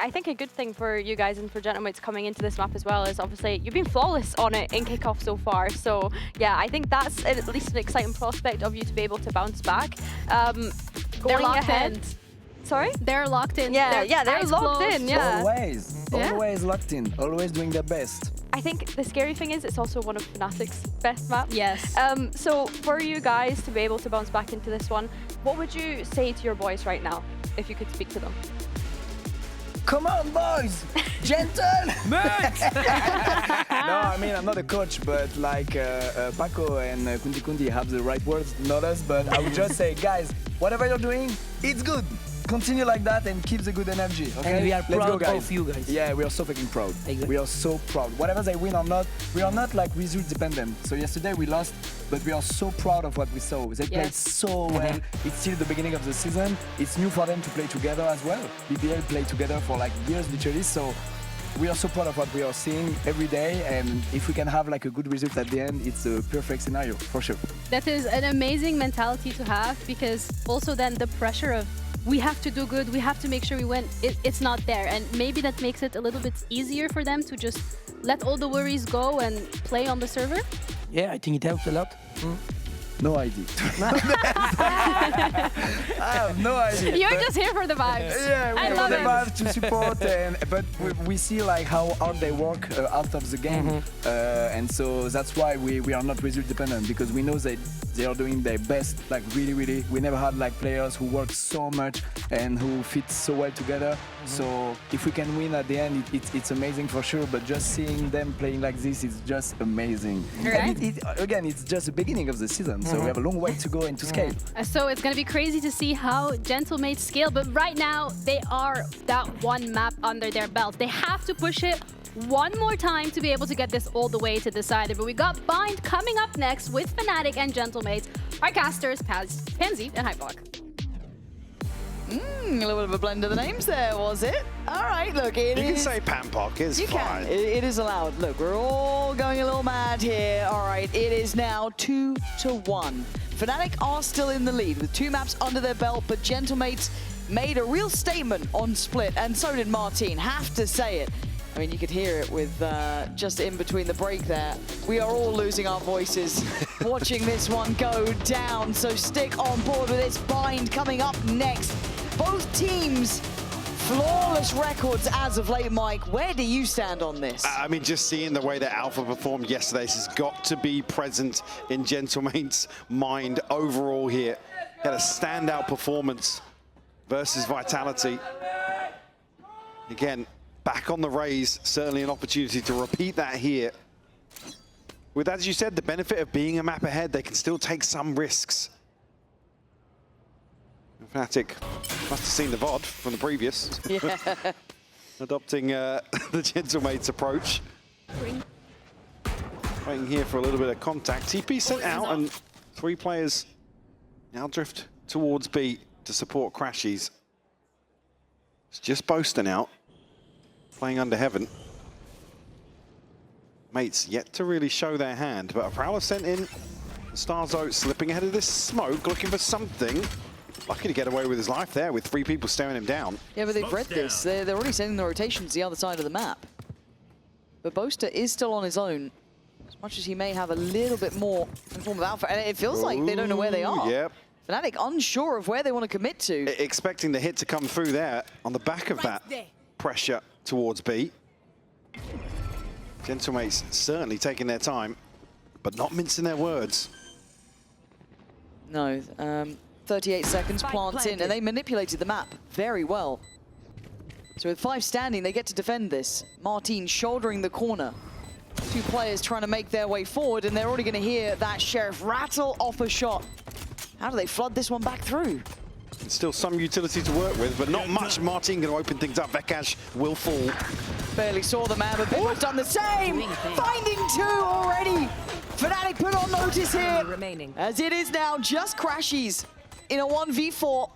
I think a good thing for you guys and for Gentlemates coming into this map as well is obviously you've been flawless on it in Kickoff so far. So yeah, I think that's at least an exciting prospect of you to be able to bounce back. They're locked in. Sorry? They're locked in. Yeah, they're locked in, yeah. Always locked in, always doing their best. I think the scary thing is it's also one of Fnatic's best maps. Yes. So for you guys to be able to bounce back into this one, what would you say to your boys right now, if you could speak to them? Come on, boys! Gentle! No, I mean, I'm not a coach, but like Paco and Kundi Kundi have the right words, not us, but I would just say, guys, whatever you're doing, it's good. Continue like that and keep the good energy, okay? And we are Let's proud go, guys. of you guys. Yeah, we are so fucking proud. Exactly. We are so proud. Whatever they win or not, we are not like result dependent. So yesterday we lost, but we are so proud of what we saw. They played so well. It's still the beginning of the season. It's new for them to play together as well. BBL played together for like years literally, so we are so proud of what we are seeing every day, and if we can have like a good result at the end, it's a perfect scenario, for sure. That is an amazing mentality to have, because also then the pressure of we have to do good, we have to make sure we win, it's not there. And maybe that makes it a little bit easier for them to just let all the worries go and play on the server. Yeah, I think it helps a lot. No idea. I have no idea. You're just here for the vibes. Yeah, I we love want the it. vibes to support, but we see like how hard they work out of the game, and so that's why we are not result dependent, because we know that they are doing their best, like really. We never had like players who work so much and who fit so well together. So if we can win at the end, it's amazing for sure. But just seeing them playing like this is just amazing. Right. And again, it's just the beginning of the season, so we have a long way to go and to scale. So it's going to be crazy to see how Gentlemates scale, but right now they are that one map under their belt. They have to push it one more time to be able to get this all the way to decider. But we got Bind coming up next with Fnatic and Gentlemates, our casters, Pansy and Hypok. A little bit of a blend of the names there, was it? All right, look, it is... You can say Pampok, it's you fine. Can. It is allowed. Look, we're all going a little mad here. All right, it is now 2-1. Fnatic are still in the lead with 2 maps under their belt, but Gentlemates made a real statement on Split, and so did Martin, have to say it. I mean, you could hear it with just in between the break there. We are all losing our voices watching this one go down, so stick on board with this. Bind coming up next. Both teams, flawless records as of late, Mike. Where do you stand on this? I mean, just seeing the way that Alpha performed yesterday, this has got to be present in Gentlemate's mind overall here. Had a standout performance versus Vitality. Again, back on the raise, certainly an opportunity to repeat that here. With, as you said, the benefit of being a map ahead, they can still take some risks. Fnatic must have seen the VOD from the previous. Yeah. Adopting the Gentlemates approach. Waiting here for a little bit of contact. TP sent out, and 3 players now drift towards B to support Crashies. It's just Boaster out, playing under Heaven. Mates yet to really show their hand, but a Prowler sent in. Starzo slipping ahead of this smoke, looking for something. Lucky to get away with his life there, with 3 people staring him down. Yeah, but they've read this. They're already sending the rotations the other side of the map. But Boaster is still on his own, as much as he may have a little bit more in form of alpha. And it feels like they don't know where they are. Yep. Fnatic unsure of where they want to commit to. Expecting the hit to come through there on the back of that pressure towards B. Gentlemates certainly taking their time, but not mincing their words. No, 38 seconds, plants in, and they manipulated the map very well. So with 5 standing, they get to defend this. Martin shouldering the corner. 2 players trying to make their way forward, and they're already going to hear that Sheriff rattle off a shot. How do they flood this one back through? It's still some utility to work with, but not much. Martin going to open things up. Vekash will fall. Barely saw the man, but Big done the same. Finding 2 already. Fnatic put on notice here, as it is now just Crashies in a 1v4.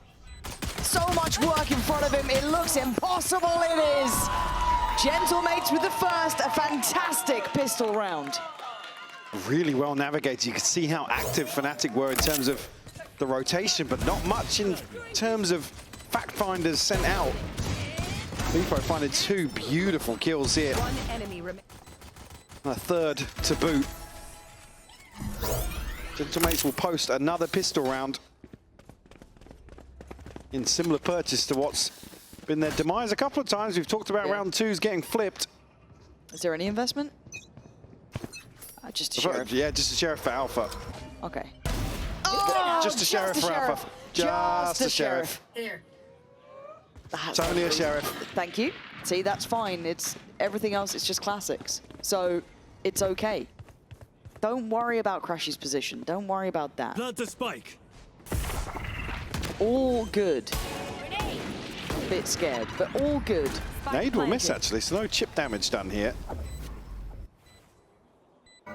So much work in front of him, it looks impossible, it is. Gentlemates with the first, a fantastic pistol round. Really well navigated. You can see how active Fnatic were in terms of the rotation, but not much in terms of fact finders sent out. Beepo finding 2 beautiful kills here. One enemy A third to boot. Gentlemates will post another pistol round in similar purchase to what's been their demise a couple of times. We've talked about round 2s getting flipped. Is there any investment? Just a sheriff. Yeah, just a sheriff for Alpha. Okay. Just a sheriff for Alpha. Just a sheriff. There. That's It's only a sheriff. Thank you. See, that's fine. It's everything else. It's just classics. So it's okay. Don't worry about Crashy's position. Don't worry about that. Plant the spike. All good. A bit scared, but all good. Nade will miss, actually, so no chip damage done here.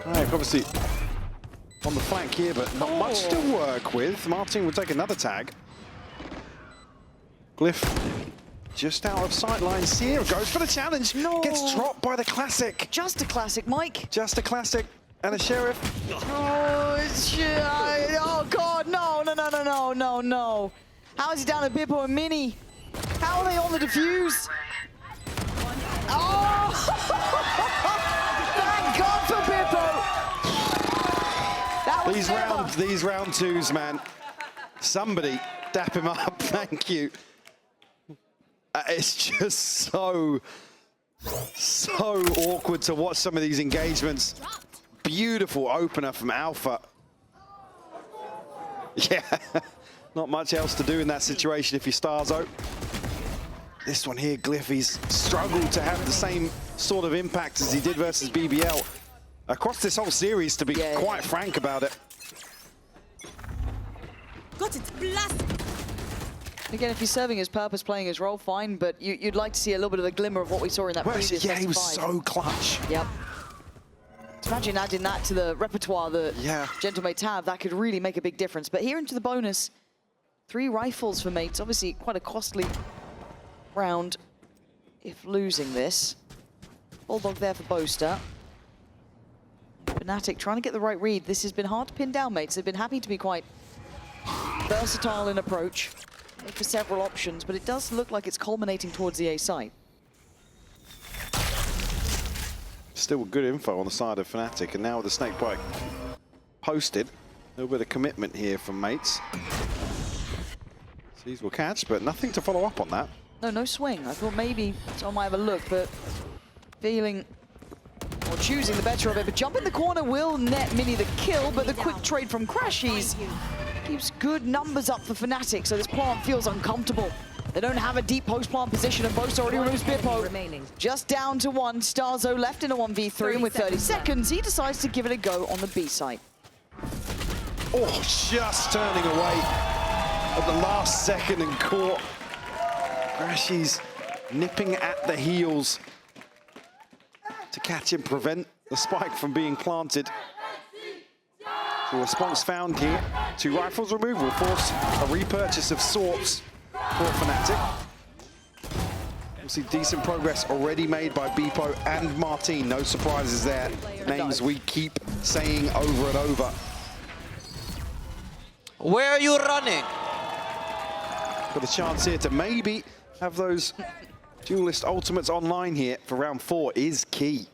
Right, obviously on the flank here, but not much to work with. Martin will take another tag. Glyph just out of sight line. Seer goes for the challenge. No. Gets dropped by the classic. Just a classic, Mike. Just a classic and a sheriff. Oh, oh God, no. How is he down to Bippo and Mini? How are they on the defuse? Oh! Thank God for Bippo! That was These round 2s, man. Somebody dap him up, thank you. It's just so awkward to watch some of these engagements. Beautiful opener from Alpha. Yeah, not much else to do in that situation if you're Starzo. This one here, Glyph, he's struggled to have the same sort of impact as he did versus BBL across this whole series, to be quite frank about it. Got it. Blast. Again, if he's serving his purpose, playing his role, fine, but you'd like to see a little bit of a glimmer of what we saw in that previous yeah, he was best of so clutch. Yep. Imagine adding that to the repertoire that Gentlemates have. That could really make a big difference. But here into the bonus, 3 rifles for mates. Obviously, quite a costly round if losing this. Bulldog there for Boaster. Fnatic trying to get the right read. This has been hard to pin down, mates. They've been happy to be quite versatile in approach for several options, but it does look like it's culminating towards the A site. Still good info on the side of Fnatic, and now with the snakebite posted, a little bit of commitment here from mates. These will catch, but nothing to follow up on that. No swing. I thought maybe someone might have a look, but feeling or choosing the better of it. But jump in the corner will net Mini the kill, but the quick trade from Crashies keeps good numbers up for Fnatic, so this plant feels uncomfortable. They don't have a deep post-plant position, and Boast already removes Bippo. Just down to 1. Starzo left in a 1v3, and with 30 seconds, he decides to give it a go on the B site. Oh, just turning away at the last second and caught. Crashies nipping at the heels to catch him, prevent the spike from being planted. The response found here. 2 rifles removed will force a repurchase of sorts for Fnatic. Obviously decent progress already made by Bippo and Martin. No surprises there. Names we keep saying over and over. Where are you running? Got a chance here to maybe have those duelist ultimates online here for round 4 is key.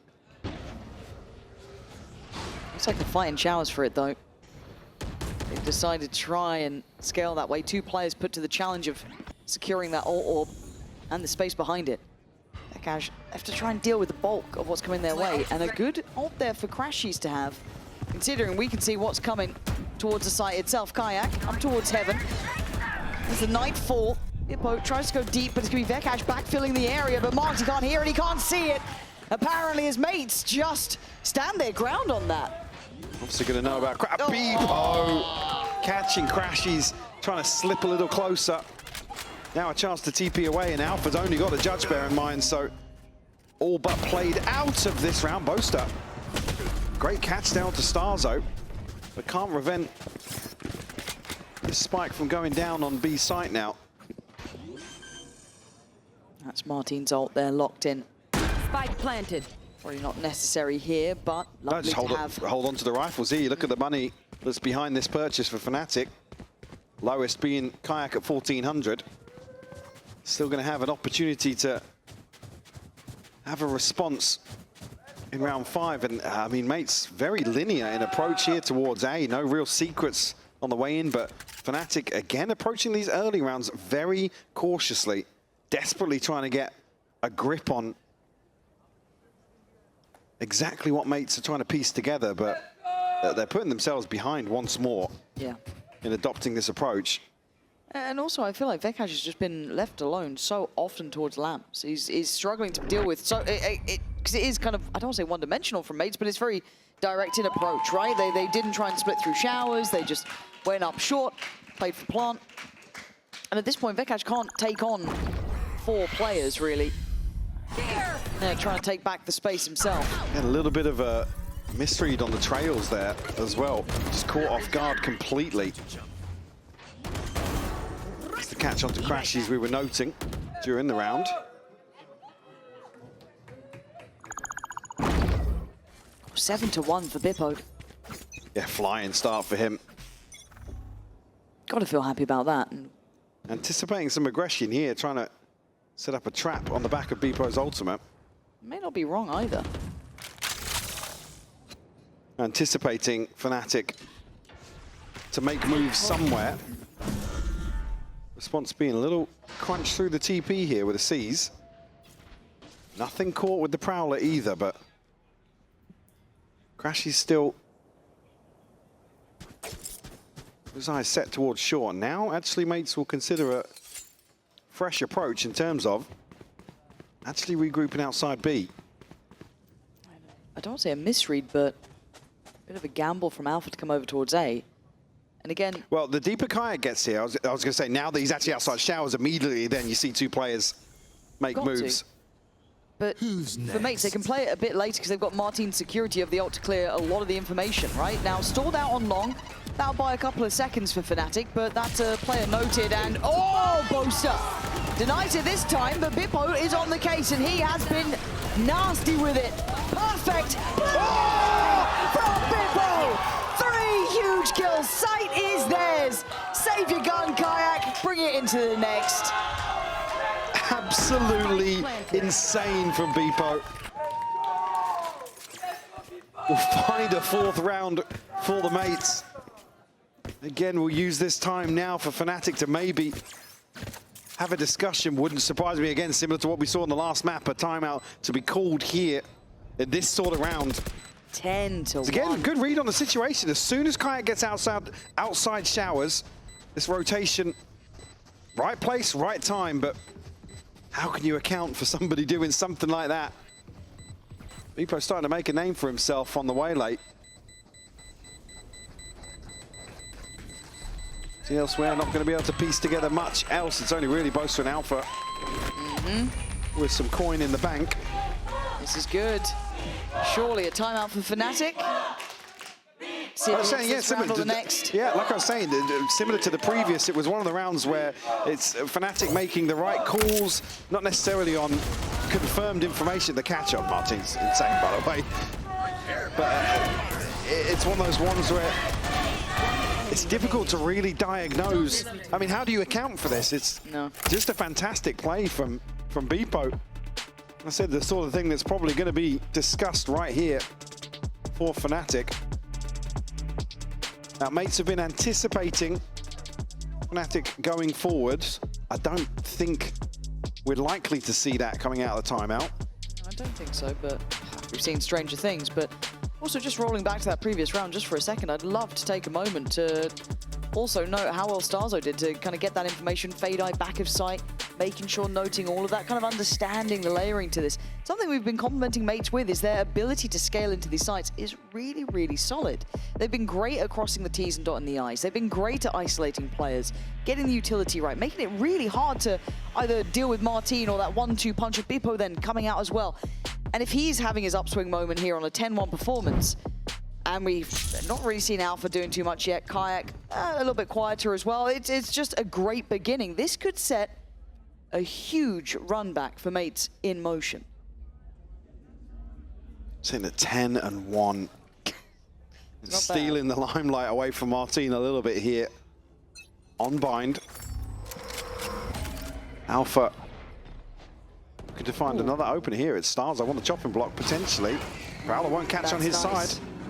Looks like the fighting showers for it, though. They've decided to try and scale that way. 2 players put to the challenge of securing that ult orb and the space behind it. Vekash have to try and deal with the bulk of what's coming their way, and a good ult there for Crashies to have, considering we can see what's coming towards the site itself. Kayak up towards heaven. There's a nightfall. Bippo tries to go deep, but it's going to be Vekash backfilling the area, but Marty can't hear it, he can't see it. Apparently his mates just stand their ground on that. Obviously going to know about Bippo catching Crashies, trying to slip a little closer. Now a chance to TP away, and Alpha's only got a judge, bear in mind, so all but played out of this round. Boaster, great catch down to Starzo, but can't prevent this spike from going down on B site now. That's Martin's ult there, locked in. Spike planted. Probably not necessary here, but lovely No, just hold on to the rifles here. You look at the money that's behind this purchase for Fnatic. Lowest being Kayak at 1,400. Still going to have an opportunity to have a response in round 5. And I mean, Mates, very linear in approach here towards A. No real secrets on the way in, but Fnatic again approaching these early rounds very cautiously, desperately trying to get a grip on exactly what Mates are trying to piece together, but they're putting themselves behind once more in adopting this approach. And also, I feel like Vekaj has just been left alone so often towards lamps. He's struggling to deal with, so because it is kind of, I don't want to say one-dimensional from Mates, but it's very direct in approach, right? They didn't try and split through showers, they just went up short, played for plant. And at this point, Vekaj can't take on 4 players, really. Yeah, trying to take back the space himself. And a little bit of a misread on the trails there as well. Just caught off guard completely. It's the catch onto Crashies we were noting during the round. Oh, 7-1 for Bippo. Yeah, flying start for him. Got to feel happy about that. Anticipating some aggression here, trying to set up a trap on the back of Bippo's ultimate. May not be wrong either. Anticipating Fnatic to make moves somewhere. Response being a little crunched through the TP here with the C's. Nothing caught with the Prowler either, but Crashy's still his eyes set towards short. Now, actually, Mates will consider a fresh approach in terms of actually regrouping outside B. I don't want to say a misread, but a bit of a gamble from Alpha to come over towards A. And again... Well, the deeper Kayak gets here, I was going to say, now that he's actually outside showers, immediately then you see 2 players make moves. But for Mates, they can play it a bit later because they've got Martin's security of the ult to clear a lot of the information, right? Now, stalled out on long. That'll buy a couple of seconds for Fnatic, but that's a player noted, and oh, Boaster! Denies it this time, but Bippo is on the case, and he has been nasty with it. Perfect! Oh, from Bippo! 3 huge kills. Sight is theirs. Save your gun, Kayak. Bring it into the next. Absolutely insane from Bippo. We'll find a 4th round for the Mates. Again, we'll use this time now for Fnatic to maybe have a discussion. Wouldn't surprise me, again, similar to what we saw in the last map, a timeout to be called here in this sort of round. 10-1. Again, good read on the situation. As soon as Kayak gets outside showers, this rotation, right place, right time, but how can you account for somebody doing something like that? Bippo's starting to make a name for himself on the way late. See elsewhere, not going to be able to piece together much else. It's only really Boaster and Alpha with some coin in the bank. This is good. Surely a timeout for Fnatic. See I was saying, yeah, similar to the next. Yeah, like I was saying, similar to the previous, it was one of the rounds where it's Fnatic making the right calls, not necessarily on confirmed information. The catch-up, Martin's insane, by the way. But it's one of those ones where it's difficult to really diagnose. I mean, how do you account for this? It's just a fantastic play from Bippo. I said the sort of thing that's probably going to be discussed right here for Fnatic. Now, Mates have been anticipating Fnatic going forward. I don't think we're likely to see that coming out of the timeout. I don't think so, but we've seen stranger things. But also, just rolling back to that previous round just for a second, I'd love to take a moment to also note how well Starzo did to kind of get that information, fade eye, back of sight, making sure, noting all of that, kind of understanding the layering to this. Something we've been complimenting Mates with is their ability to scale into these sites is really, really solid. They've been great at crossing the T's and dotting the I's. They've been great at isolating players, getting the utility right, making it really hard to either deal with Martin or that 1-2 punch of Bippo then coming out as well. And if he's having his upswing moment here on a 10-1 performance, and we've not really seen Alpha doing too much yet, Kayak a little bit quieter as well, it's just a great beginning. This could set a huge run back for Mates in motion. Sitting at 10-1. Stealing the limelight away from Martin a little bit here. On bind. Alpha Looking to find another opener here. It's Stars. I want a chopping block, potentially. Prowler won't catch on his side.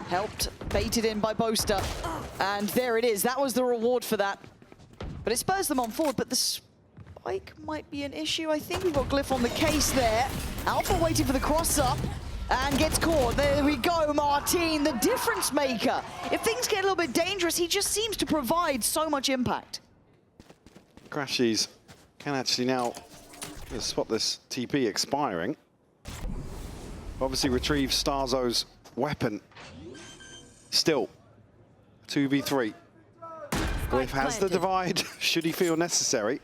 Helped, baited in by Boaster. And there it is. That was the reward for that. But it spurs them on forward, but the spike might be an issue. I think we've got Glyph on the case there. Alpha waiting for the cross-up and gets caught. There we go, Martin, the difference maker. If things get a little bit dangerous, he just seems to provide so much impact. Crashies can actually now spot this TP expiring. Obviously retrieve Starzo's weapon. Still, 2v3. Glyph has the divide, should he feel necessary.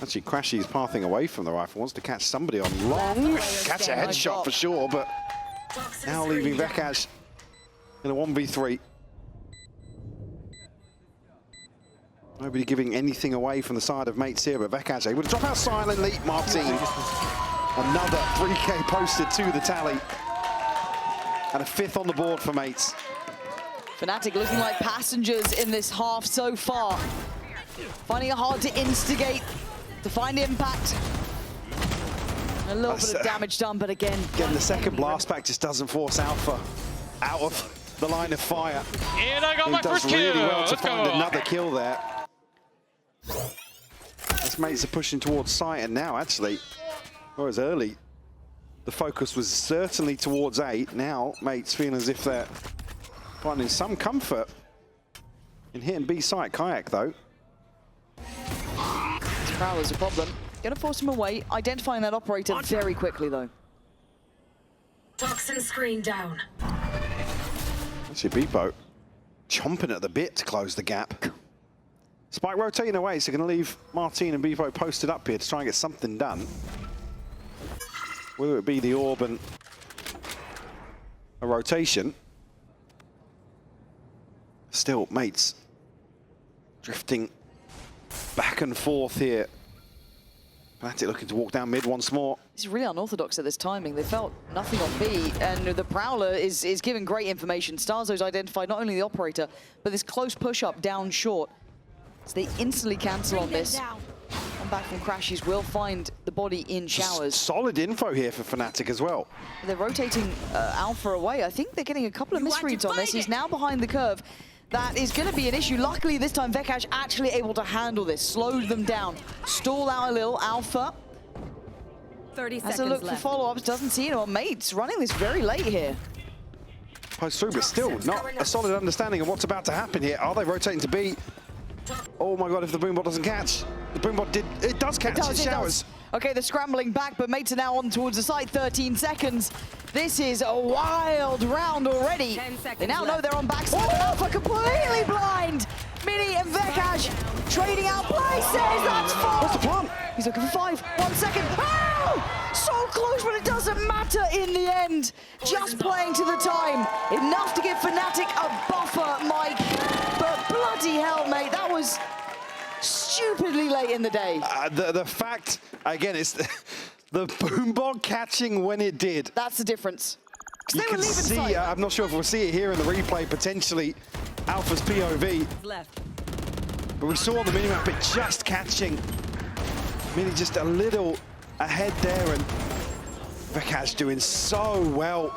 Actually, Crashy's pathing away from the rifle, wants to catch somebody on long. Catch a headshot for sure, but now leaving Vekaj in a 1v3. Nobody giving anything away from the side of mates here, but Vekaj able to drop out silently. Martin, another 3K posted to the tally. And a 5th on the board for mates. Fnatic looking like passengers in this half so far. Finding it hard to instigate, to find impact. A little bit of damage done, but again... Getting the second blast back just doesn't force Alpha out of the line of fire. And I got my first He does really kill. well to Let's find go. another kill there. As mates are pushing towards site, and now actually, whereas early, the focus was certainly towards A. Now mates feeling as if they're finding some comfort in hitting B site. Kayak though. Prowler's a problem. Gonna force him away, identifying that operator very quickly though. Toxin screen down. Actually, Beepo chomping at the bit to close the gap. Spike rotating away, so going to leave Martin and Beepo posted up here to try and get something done. Whether it be the orb and a rotation. Still, mates drifting back and forth here. Fnatic looking to walk down mid once more. This is really unorthodox at this timing. They felt nothing on B, and the Prowler is giving great information. Starzo's identified not only the operator, but this close push-up down short. So they instantly cancel on this. Come back from Crashies will find the body in showers. Solid info here for Fnatic as well. They're rotating Alpha away. I think they're getting a couple of misreads on this. He's now behind the curve. That is going to be an issue. Luckily, this time, Vekaj actually able to handle this, slowed them down, stall out a little. Alpha 30 has seconds a look left. for follow-ups, doesn't see anyone. Mates running this very late here. Post through, but still not a solid understanding of what's about to happen here. Are they rotating to B? Oh my god, if the boombot doesn't catch. The boombot it does catch, it showers. Okay, they're scrambling back, but mates are now on towards the site, 13 seconds. This is a wild round already. 10 seconds They now know left. they're on backside. Alpha completely blind. Mini and Vekaj trading out places. That's 4. What's the plan? He's looking for 5. 1 second. Oh! So close, but it doesn't matter in the end. Just playing to the time. Enough to give Fnatic a buffer, Mike. But bloody hell, mate, that was stupidly late in the day. The fact, again, it's the boombot catching when it did. That's the difference. 'Cause You they were can leaving see, sight. I'm not sure if we'll see it here in the replay, potentially Alpha's POV. Left. But we saw on the minimap it just catching. Mini just a little ahead there, and Vekaj doing so well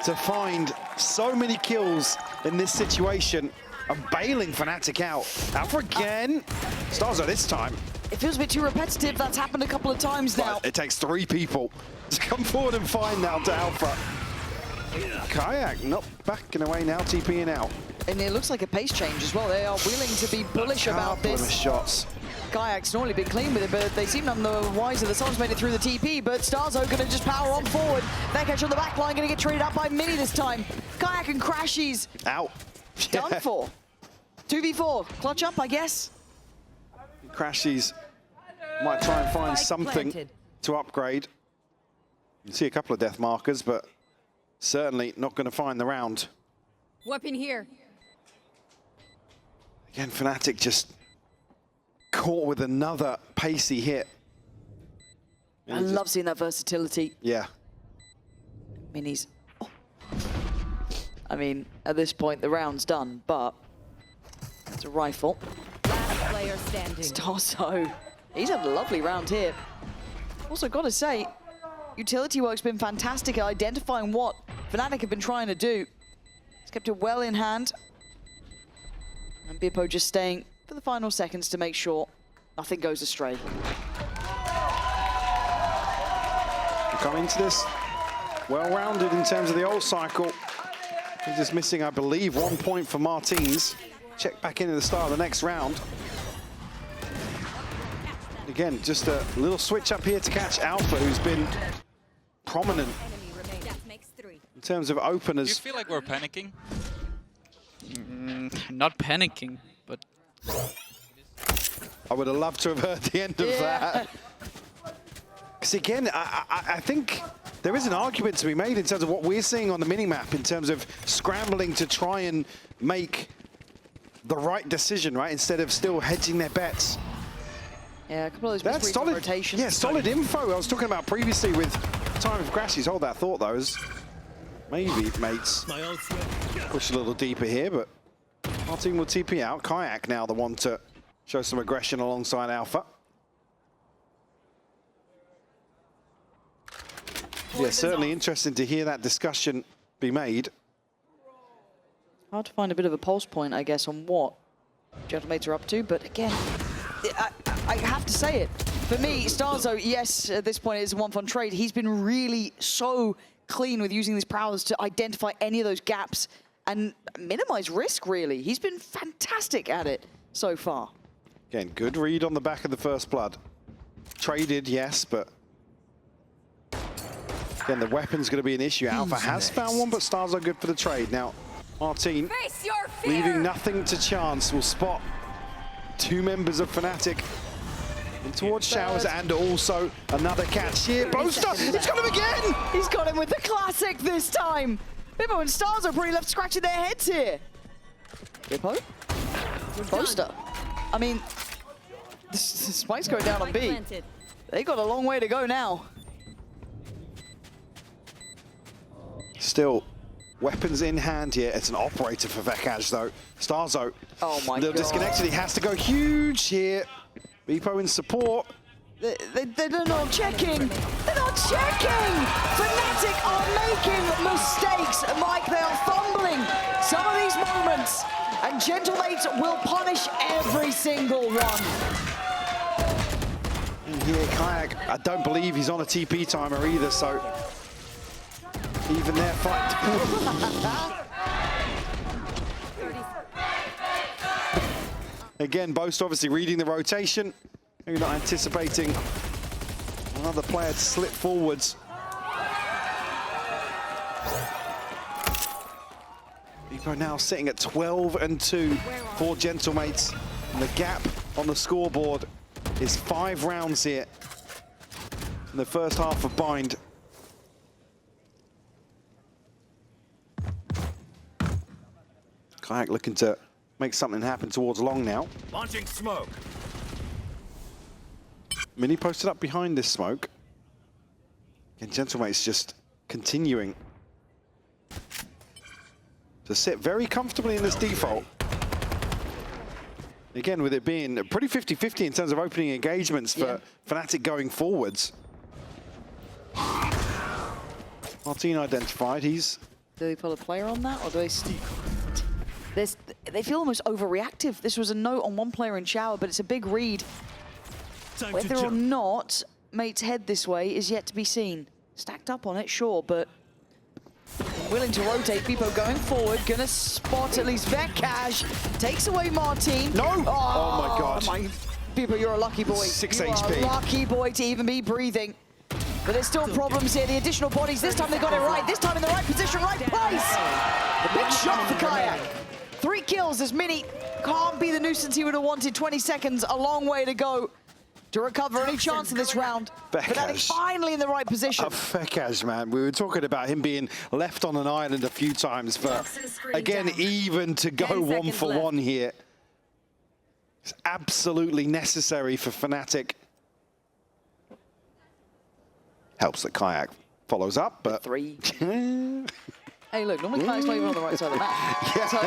to find so many kills in this situation and bailing Fnatic out. Alpha again. Starzo this time. It feels a bit too repetitive. That's happened a couple of times now. But it takes 3 people to come forward and find now to Alpha. Kayak not backing away now, TPing out. And it looks like a pace change as well. They are willing to be bullish about Couple of this. shots. Kayak's normally been clean with it, but they seem none the wiser. The Suns made it through the TP, but Starzo going to just power on forward. Vekaj on the back line, going to get traded out by Mini this time. Kayak and Crashies Out. done for. 2v4, clutch up, I guess. Crashies might try and find Spike something planted. to upgrade. You can see a couple of death markers, but certainly not going to find the round. Weapon here. Again, Fnatic just caught with another pacey hit. I love seeing that versatility. Yeah. Minis. Oh. I mean, at this point, the round's done, but it's a rifle. Last player standing. Starzo He's had a lovely round here. Also, got to say, utility work's been fantastic at identifying what Fnatic have been trying to do. He's kept it well in hand. And Bippo just staying for the final seconds to make sure nothing goes astray. Come into this well-rounded in terms of the ult cycle. He's just missing, I believe, 1 point for Martins. Check back in at the start of the next round. Again, just a little switch up here to catch Alpha, who's been prominent in terms of openers. Do you feel like we're panicking? Not panicking, but... I would have loved to have heard the end of that. Because again, I think there is an argument to be made in terms of what we're seeing on the minimap in terms of scrambling to try and make the right decision, right? Instead of still hedging their bets. Yeah, a couple of those That's solid rotations. Yeah, solid info. I was talking about previously with time of Crashies. Hold that thought, though, as maybe mates push a little deeper here, but our team will TP out. Kayak now the one to show some aggression alongside Alpha. Yeah, certainly interesting to hear that discussion be made. Hard to find a bit of a pulse point, I guess, on what Gentlemates are up to, but again, I have to say it. For me, Starzo, yes, at this point it is a one-fun trade. He's been really so clean with using these prowlers to identify any of those gaps and minimize risk, really. He's been fantastic at it so far. Again, good read on the back of the first blood. Traded, yes, but again, the weapon's going to be an issue. Alpha has found one, but Stars are good for the trade. Now, Martin, leaving nothing to chance, will spot two members of Fnatic in towards Showers, and also another catch here. Boaster, he's got him again! He's got him with the classic this time. Bippo and Stars are pretty left scratching their heads here. Bippo? Boaster. I mean, the spike's going down on B. They got a long way to go now. Still, weapons in hand here. It's an operator for Vekaj, though. Starzo, oh my little God. disconnected. He has to go huge here. Bippo in support. They're not checking. They're not checking. Fnatic are making mistakes, Mike. They are fumbling some of these moments, and Gentlemates will punish every single one. And here, Kayak, I don't believe he's on a TP timer either, so even their fight. Again, Boast obviously reading the rotation. Maybe not anticipating another player to slip forwards. Bippo now sitting at 12-2 for Gentlemates. And the gap on the scoreboard is 5 rounds here in the first half of Bind. Kayak looking to make something happen towards long now. Launching smoke. Mini posted up behind this smoke. And Gentlemates just continuing to sit very comfortably in this default. Again, with it being pretty 50-50 in terms of opening engagements for Fnatic going forwards. Martin identified, he's... Do they pull a player on that, or do they... They feel almost overreactive. This was a note on one player in Shower, but it's a big read. Whether or not Mates head this way is yet to be seen. Stacked up on it, sure, but willing to rotate. Bippo going forward, gonna spot at least Vekaj. Takes away Martin. No! Oh my God. Bippo, you're a lucky boy. 6 you HP. are a lucky boy to even be breathing. But there's still problems here. The additional bodies, this time they got it right. This time in the right position, right place. The big shot for Kayak. 3 kills as Mini can't be the nuisance he would have wanted. 20 seconds, a long way to go to recover any chance in this round. Fnatic finally in the right position. Vekaj, man, we were talking about him being left on an island a few times, but again, even to go 1-for-1 here. It's absolutely necessary for Fnatic. Helps that Kayak follows up, but... 3. Hey, look, normally Kayak's not even on the right side of the map. Yeah. So,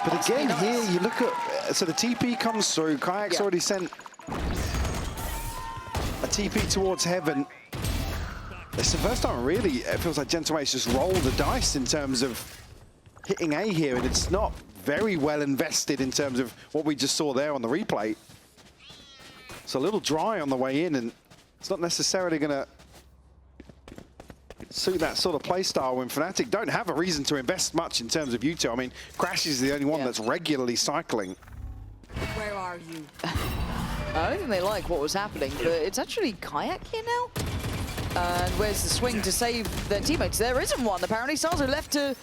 but again, here you look at... So the TP comes through, Kayak's already sent TP towards heaven. It's the first time really it feels like Gentlemate's just rolled the dice in terms of hitting A here, and it's not very well invested in terms of what we just saw there on the replay. It's a little dry on the way in, and it's not necessarily going to suit that sort of play style when Fnatic don't have a reason to invest much in terms of U2. I mean, Crash is the only one that's regularly cycling. Where are you? I don't think they like what was happening, but it's actually Kayak here now. And where's the swing to save their teammates? There isn't one. Apparently, Salzo left to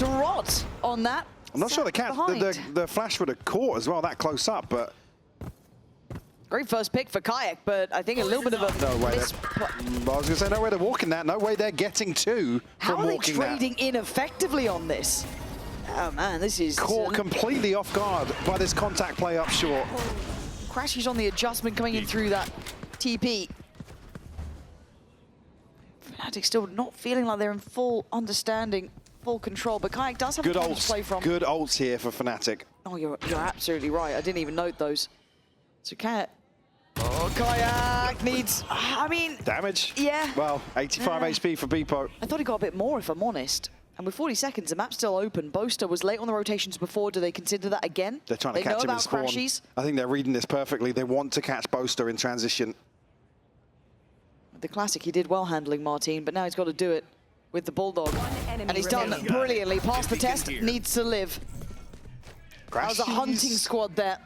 rot on that. I'm not sure the flash would have caught as well that close up, but great first pick for Kayak, but I think a little bit of a no way. I was going to say no way they're walking that. No way they're getting two How from are they walking trading ineffectively on this? Oh man, this is caught completely off guard by this contact play up short. Crashes on the adjustment coming in through that TP. Fnatic still not feeling like they're in full understanding, full control, but Kayak does have a point to play from. Good ults here for Fnatic. Oh, you're absolutely right. I didn't even note those. So Kayak. Oh, Kayak needs, I mean... Damage? Yeah. Well, 85 HP for Beepo. I thought he got a bit more, if I'm honest. And with 40 seconds, the map's still open. Boaster was late on the rotations before. Do they consider that again? They're trying to catch him in spawn. Crashies. I think they're reading this perfectly. They want to catch Boaster in transition. The classic, he did well handling Martin, but now he's got to do it with the Bulldog. And he's done brilliantly. Passed the test, needs to live. That was a hunting squad there.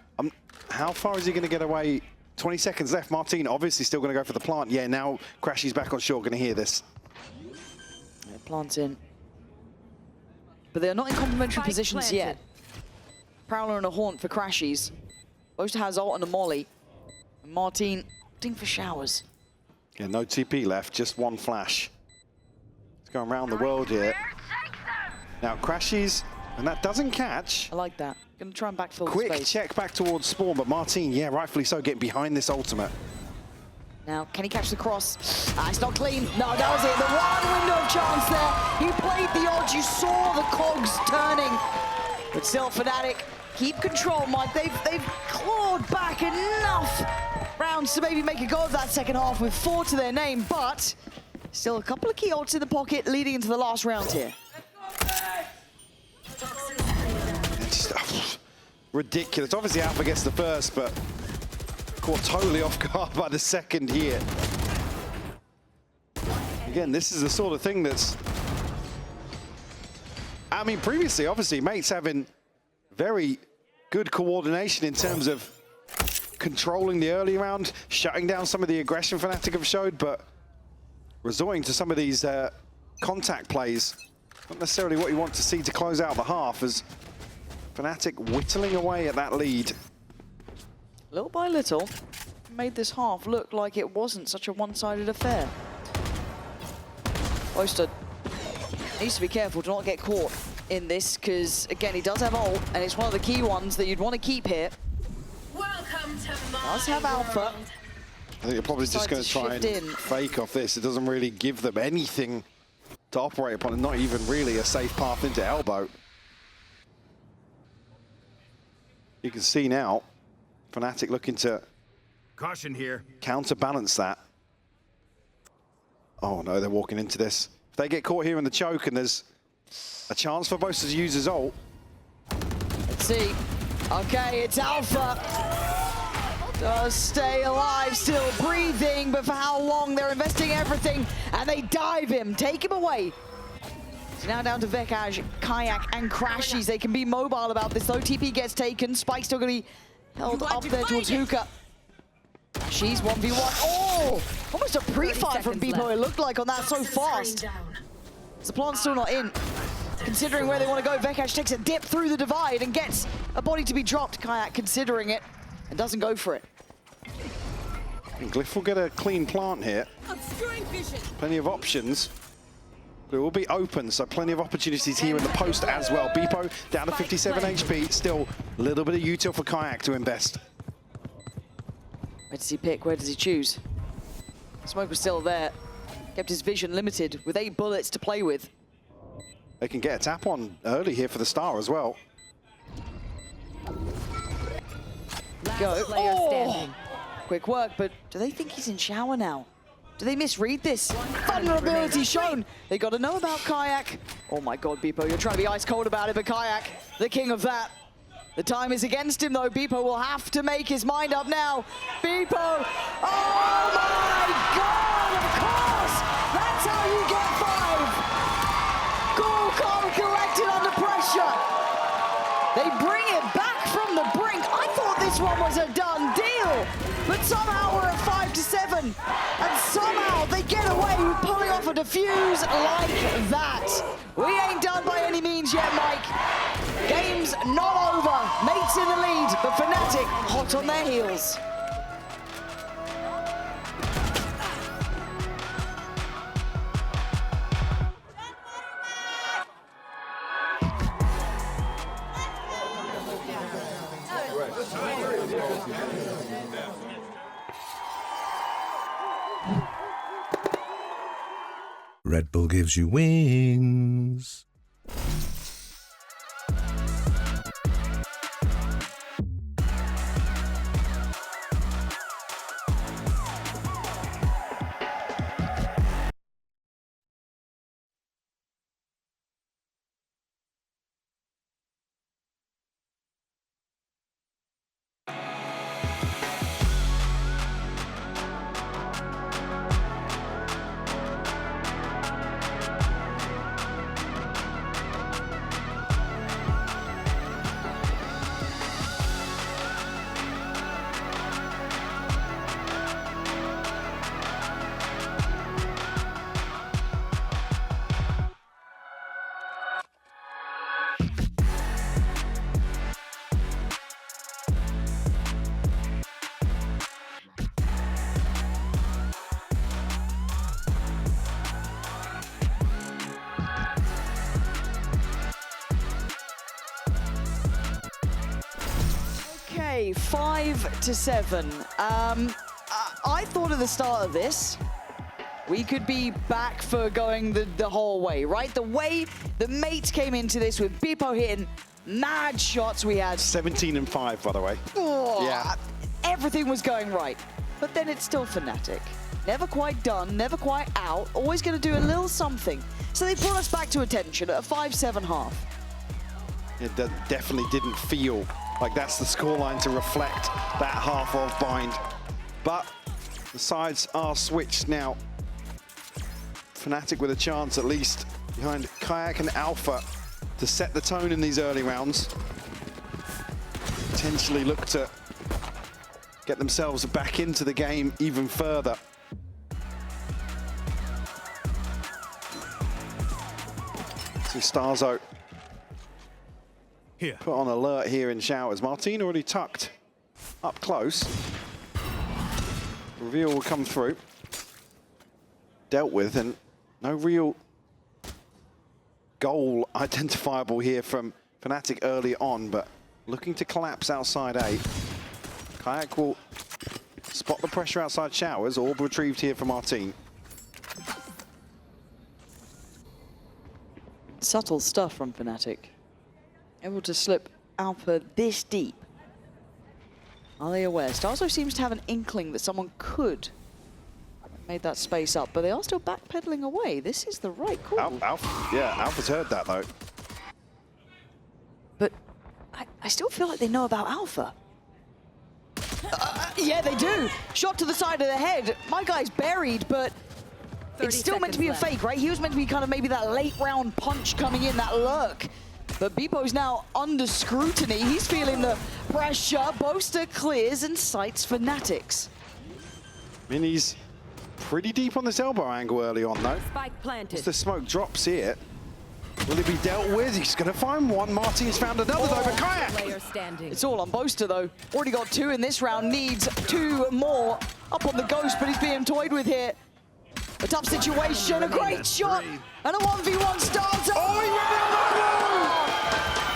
How far is he going to get away? 20 seconds left. Martin obviously still going to go for the plant. Yeah, now Crashy's back on shore, going to hear this. Yeah, plant in. But they're not in complementary positions yet. Prowler and a Haunt for Crashies. Boaster has ult and a Molly. And Martin opting for showers. Yeah, no TP left, just one flash. It's going around the world here. Now Crashies, and that doesn't catch. I like that. Gonna try and backfill the Quick space. check back towards spawn, but Martin, yeah, rightfully so, getting behind this ultimate. Now, can he catch the cross? Ah, it's not clean. No, that was it. The one window of chance there. He played the odds. You saw the cogs turning. But still, Fnatic keep control, Mike. They've clawed back enough rounds to maybe make a go of that second half with 4 to their name, but still a couple of key ults in the pocket leading into the last round here. It's just, ridiculous. Obviously, Alpha gets the first, but caught totally off guard by the second here. Again, this is the sort of thing that's... I mean, previously, obviously, mates having very good coordination in terms of controlling the early round, shutting down some of the aggression Fnatic have showed, but resorting to some of these contact plays, not necessarily what you want to see to close out the half, as Fnatic whittling away at that lead. Little by little, made this half look like it wasn't such a one-sided affair. Boaster needs to be careful to not get caught in this, because again, he does have ult, and it's one of the key ones that you'd want to keep here. Welcome to Does have Alpha. I think they're probably just going to try and fake off this. It doesn't really give them anything to operate upon, and not even really a safe path into elbow. You can see now, Fnatic looking to caution here, counterbalance that. Oh no, they're walking into this. If they get caught here in the choke and there's a chance for Boaster to use his ult. Let's see. Okay, it's Alpha. Does stay alive, still breathing, but for how long? They're investing everything, and they dive him, take him away. It's now down to Vekaj, Kayak, and Crashies. They can be mobile about this, though. TP gets taken. Spike's still going to be held up there towards Hookah. Crashies 1v1. Oh! Almost a pre-fight from Beepo, it looked like, on that so fast. The plant's still not in. Considering where they want to go, Vekaj takes a dip through the divide and gets a body to be dropped. Kayak considering it and doesn't go for it. And Glyph will get a clean plant here. Plenty of options. But it will be open, so plenty of opportunities here in the post as well. Beepo down to 57 HP. Still a little bit of util for Kayak to invest. Where does he pick? Where does he choose? Smoke was still there. Kept his vision limited with 8 bullets to play with. They can get a tap on early here for the Star as well. Go. Oh! quick work, but do they think he's in shower now? Do they misread this? Vulnerability shown. They got to know about Kayak. Oh my God, Beepo, you're trying to be ice cold about it, but Kayak, the king of that. The time is against him though. Beepo will have to make his mind up now. Beepo, oh my God, of course. That's how you get 5. Goal can't collected under pressure. They bring it back from the brink. I thought this one was a done deal, but somehow we're at 5-7, and somehow they get away with pulling off a defuse like that. We ain't done by any means yet, Mike. Game's not over. Mates in the lead, but Fnatic hot on their heels. Red Bull gives you wings. Okay, 5-7. I thought at the start of this, we could be back for going the whole way, right? The way the mates came into this with Beepo hitting mad shots we had. 17 and 5, by the way. Oh, yeah. Everything was going right. But then it's still Fnatic. Never quite done, never quite out, always going to do a little something. So they brought us back to attention at a 5-7 half. It definitely didn't feel like that's the scoreline to reflect that half of bind. But the sides are switched now. Fnatic with a chance at least behind Kayak and Alpha to set the tone in these early rounds. Potentially look to get themselves back into the game even further. So Starzo put on alert here in showers. Martin already tucked up close. Reveal will come through. Dealt with, and no real goal identifiable here from Fnatic early on, but looking to collapse outside A. Kayak will spot the pressure outside showers. Orb retrieved here from Martin. Subtle stuff from Fnatic. Able to slip Alpha this deep. Are they aware? Starzo seems to have an inkling that someone could have made that space up, but they are still backpedaling away. This is the right call. Alpha's heard that though. But I still feel like they know about Alpha. Yeah, they do. Shot to the side of the head. My guy's buried, but it's still meant to be a fake, right? He was meant to be kind of maybe that late round punch coming in, that lurk. But Beepo's now under scrutiny. He's feeling the pressure. Boaster clears and sights Fnatics. Mini's pretty deep on this elbow angle early on, though. Spike planted. As the smoke drops here, will he be dealt with? He's going to find one. Martin's found another, though, but Kayak! It's all on Boaster, though. Already got 2 in this round. Needs 2 more. Up on the Ghost, but he's being toyed with here. A tough situation, a great shot, and a 1v1 starts. Oh, he went on!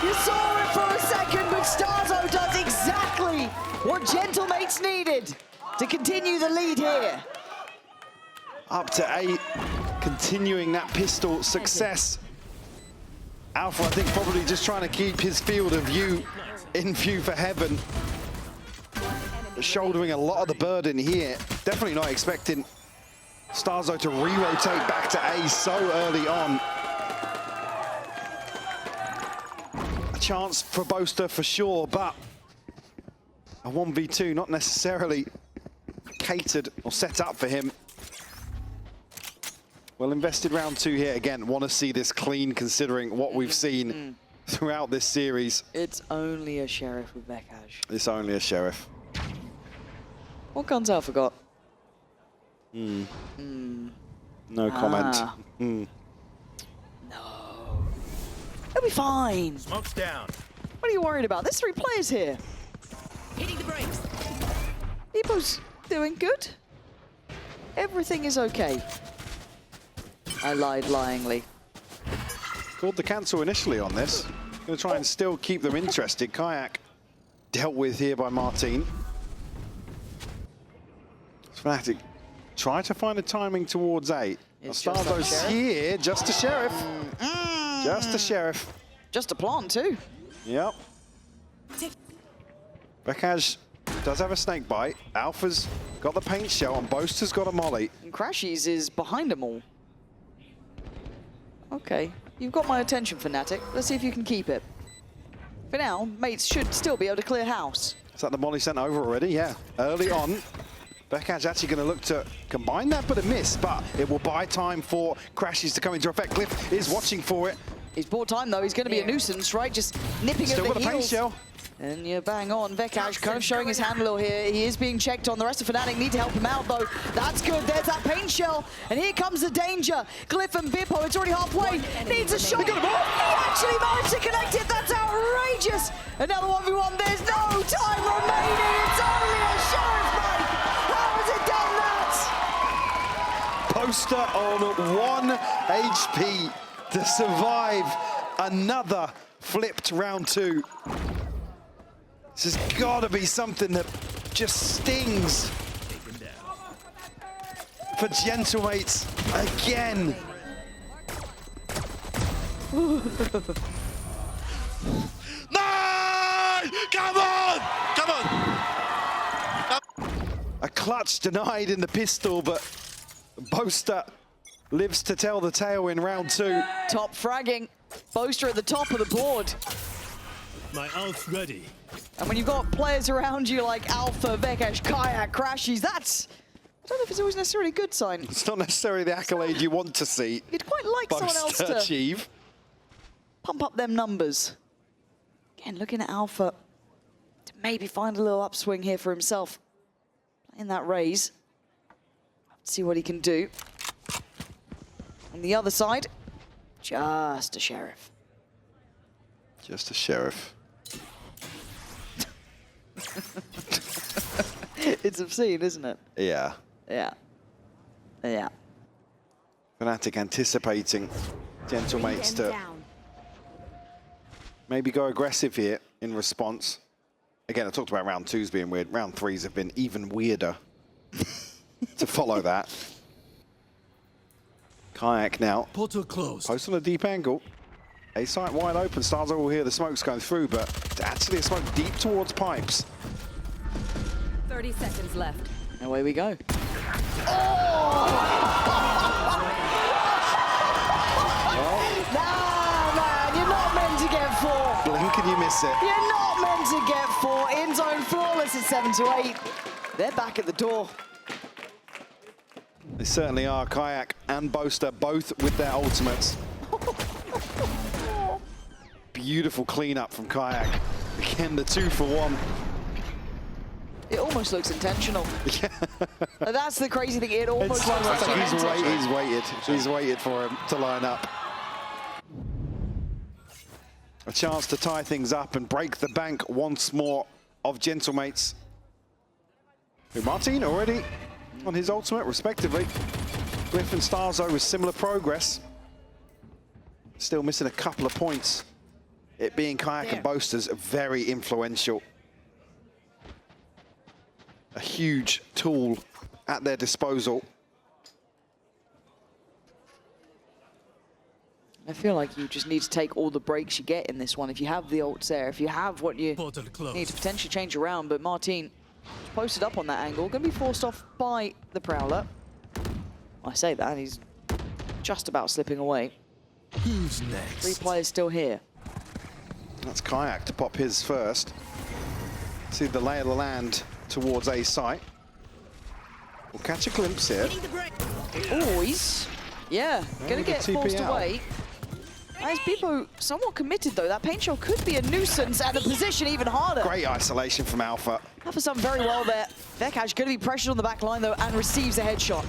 You saw it for a second, but Starzo does exactly what Gentlemates needed to continue the lead here. Up to 8, continuing that pistol success. Alpha, I think, probably just trying to keep his field of view in view for heaven. shouldering a lot of the burden here. Definitely not expecting Starzo to re-rotate back to A so early on. A chance for Boaster for sure, but a 1v2 not necessarily catered or set up for him. Well invested round 2 here. Again, want to see this clean considering what we've seen throughout this series. It's only a Sheriff with Vekaj. It's only a Sheriff. What guns Alpha got? No comment. No. It'll be fine. Smoke's down. What are you worried about? There's 3 players here. Hitting the brakes. Epo's doing good. Everything is okay. I lied lyingly. Called the cancel initially on this. Going to try and still keep them interested. Kayak dealt with here by Martin. Fnatic try to find a timing towards 8. Starzo's here, just a Sheriff. Just a Sheriff. Just a plant too. Yep. Vekaj does have a snake bite. Alpha's got the paint shell and Boaster's got a molly. And Crashies is behind them all. Okay, you've got my attention, Fnatic. Let's see if you can keep it. For now, mates should still be able to clear house. Is that the molly sent over already? Yeah. Early on. Vekaj actually going to look to combine that, but a miss. But it will buy time for Crashies to come into effect. Cliff is watching for it. He's bought time though. He's going to be a nuisance, right? Just nipping Still at got the a paint heels. shell. And you bang on. Vekaj kind of showing his hand a little here. He is being checked on. The rest of Fnatic need to help him out, though. That's good. There's that paint shell. And here comes the danger. Glyph and Bippo, it's already halfway. Needs a shot. He actually managed to connect it. That's outrageous. Another 1v1. There's no time remaining. It's only a Sheriff, mate. How has it done that? Poster on 1 HP to survive another flipped round 2. This has got to be something that just stings for Gentlemates again. No! Come on! Come on! A clutch denied in the pistol, but Boaster lives to tell the tale in round 2. Top fragging. Boaster at the top of the board. My ult's ready. And when you've got players around you like Alpha, Vekaj, Kayak, Crashies, that's... I don't know if it's always necessarily a good sign. It's not necessarily the accolade you want to see. You'd quite like someone else Boaster to achieve. pump up them numbers. Again, looking at Alpha to maybe find a little upswing here for himself. Playing that raise. Let's see what he can do. On the other side, just a Sheriff. Just a Sheriff. It's obscene, isn't it? Yeah. Yeah. Yeah. Fnatic anticipating Gentlemates to maybe go aggressive here in response. Again, I talked about round 2s being weird. Round 3s have been even weirder to follow that. Kayak now. Portal closed. Post on a deep angle. A site wide open. Starzo will hear the smoke's going through, but actually a smoke deep towards pipes. 30 seconds left. Away we go. Nah, man, you're not meant to get 4. Blink and you miss it. You're not meant to get 4. In zone flawless at 7 to 8. They're back at the door. They certainly are. Kayak and Boaster both with their ultimates. Beautiful cleanup from Kayak. Again, the 2 for 1. It almost looks intentional. Yeah. That's the crazy thing. It almost It's looks like like he's waited for him to line up. A chance to tie things up and break the bank once more of Gentlemates. Who Martin already on his ultimate, respectively. Glyph and Starzo with similar progress. Still missing a couple of points. It being Kayak and Boasters very influential. A huge tool at their disposal. I feel like you just need to take all the breaks you get in this one. If you have the ults there, if you have what you need to potentially change around, but Martin Posted up on that angle, gonna be forced off by the Prowler. I say that, he's just about slipping away. Who's next? 3 players still here. That's Kayak to pop his first. See the lay of the land towards A site. We'll catch a glimpse here. Oh, he's, yeah, gonna get forced away. As Bippo somewhat committed though, that paint shell could be a nuisance and a position even harder. Great isolation from Alpha. Alpha's done very well there. Vekash gonna be pressured on the back line though and receives a headshot.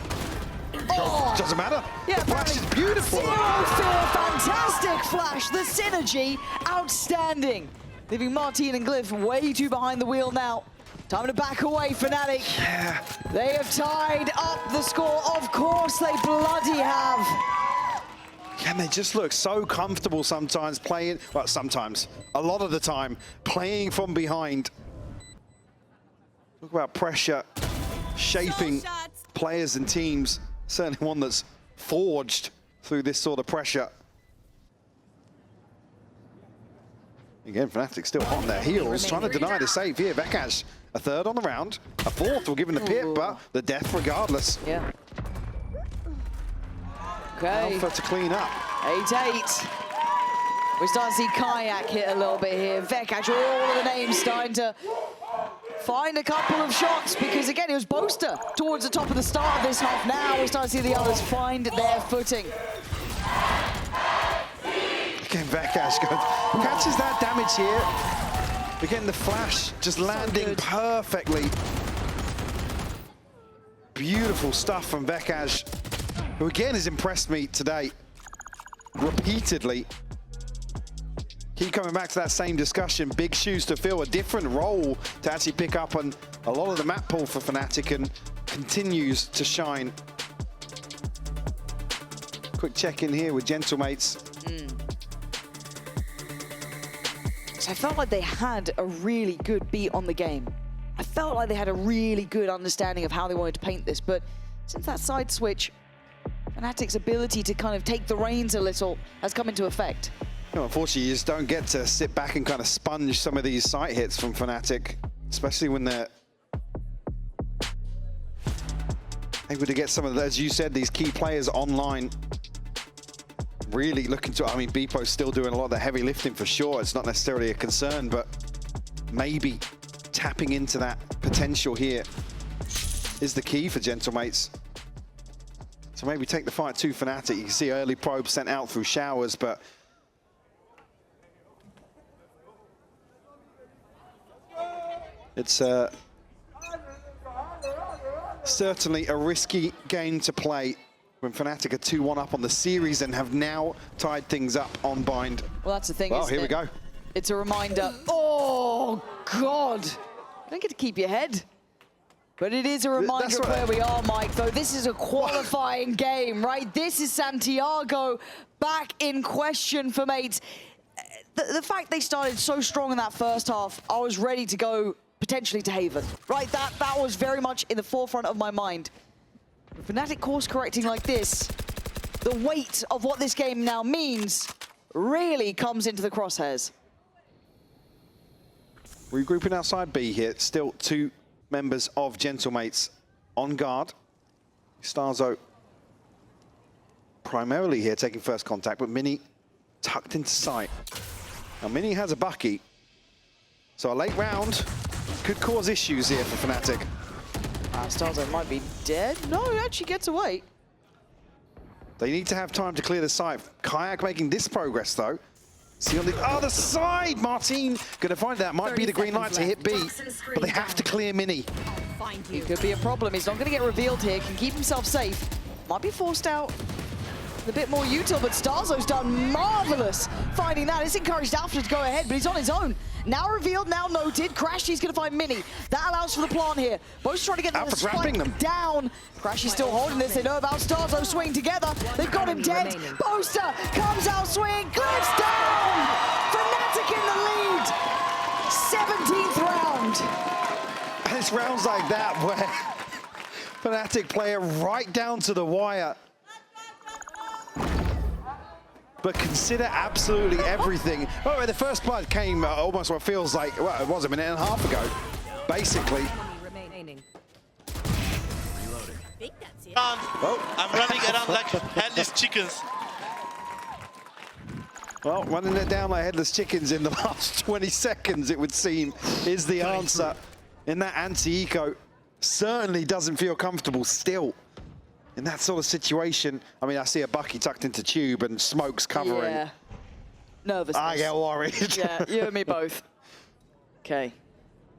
Oh! Doesn't matter. Yeah, the flash is beautiful. Zero fear, fantastic flash. The synergy, outstanding. Leaving Martin and Glyph way too behind the wheel now. Time to back away, Fnatic. Yeah. They have tied up the score. Of course they bloody have. And they just look so comfortable sometimes playing, well, sometimes, a lot of the time, playing from behind. Talk about pressure, shaping players and teams. Certainly one that's forged through this sort of pressure. Again, Fnatic still on their heels, trying to deny the save here. Vekash, a third on the round, a fourth will give him the pit, but the death regardless. Yeah. Okay. Alpha to clean up. 8-8. We're starting to see Kayak hit a little bit here. Vekash, all of the names starting to find a couple of shots because, again, it was Boaster towards the top of the start of this half. Now we're starting to see the others find their footing. Again, Vekash catches that damage here. Again, the flash just landing perfectly. Beautiful stuff from Vekash, who again has impressed me today, repeatedly. Keep coming back to that same discussion. Big shoes to fill, a different role to actually pick up on a lot of the map pool for Fnatic, and continues to shine. Quick check in here with Gentlemates. So I felt like they had a really good beat on the game. I felt like they had a really good understanding of how they wanted to paint this, but since that side switch, Fnatic's ability to kind of take the reins a little has come into effect. No, unfortunately, you just don't get to sit back and kind of sponge some of these sight hits from Fnatic, especially when they're able to get some of, as you said, these key players online. Really looking to, I mean, Bippo's still doing a lot of the heavy lifting for sure. It's not necessarily a concern, but maybe tapping into that potential here is the key for Gentlemates. So maybe take the fight to Fnatic. You can see early probes sent out through showers, but it's certainly a risky game to play when Fnatic are 2-1 up on the series and have now tied things up on Bind. Well, that's the thing. Well, here we go. It's a reminder. Oh, God. You don't get to keep your head. But it is a reminder of where we are, Mike, though. This is a qualifying game, right? This is Santiago back in question for mates. The fact they started so strong in that first half, I was ready to go potentially to Haven, right? That was very much in the forefront of my mind. Fnatic course correcting like this, the weight of what this game now means really comes into the crosshairs. Regrouping outside B here, still 2 members of Gentlemates on guard. Starzo primarily here taking first contact, but Mini tucked into sight. Now Mini has a Bucky, so a late round could cause issues here for Fnatic. Starzo might be dead. No, he actually gets away. They need to have time to clear the site. Kayak making this progress though. See on the other side, Martin gonna find that. Might be the green light to hit B, but they have to clear Mini. He could be a problem. He's not gonna get revealed here. Can keep himself safe. Might be forced out a bit more util, but Starzo's done marvelous finding that. It's encouraged Alpha to go ahead, but he's on his own. Now revealed, now noted. Crashy's gonna find Mini. That allows for the plant here. Both trying to get the spike down. Crashy's still holding this. They know about Starzo swing together. They've got him dead. Boaster comes out swing. Glyph's down! Fnatic in the lead. 17th round. And it's rounds like that where Fnatic play it right down to the wire. But consider absolutely everything. Oh, the first blood came almost what feels like, well, it was a minute and a half ago, basically. I'm running around like headless chickens. Well, running it down like headless chickens in the last 20 seconds, it would seem, is the answer. In that anti-eco, certainly doesn't feel comfortable still. In that sort of situation, I mean, I see a Bucky tucked into tube and smoke's covering. Yeah. Nervousness. I get worried. Yeah, you and me both. Okay.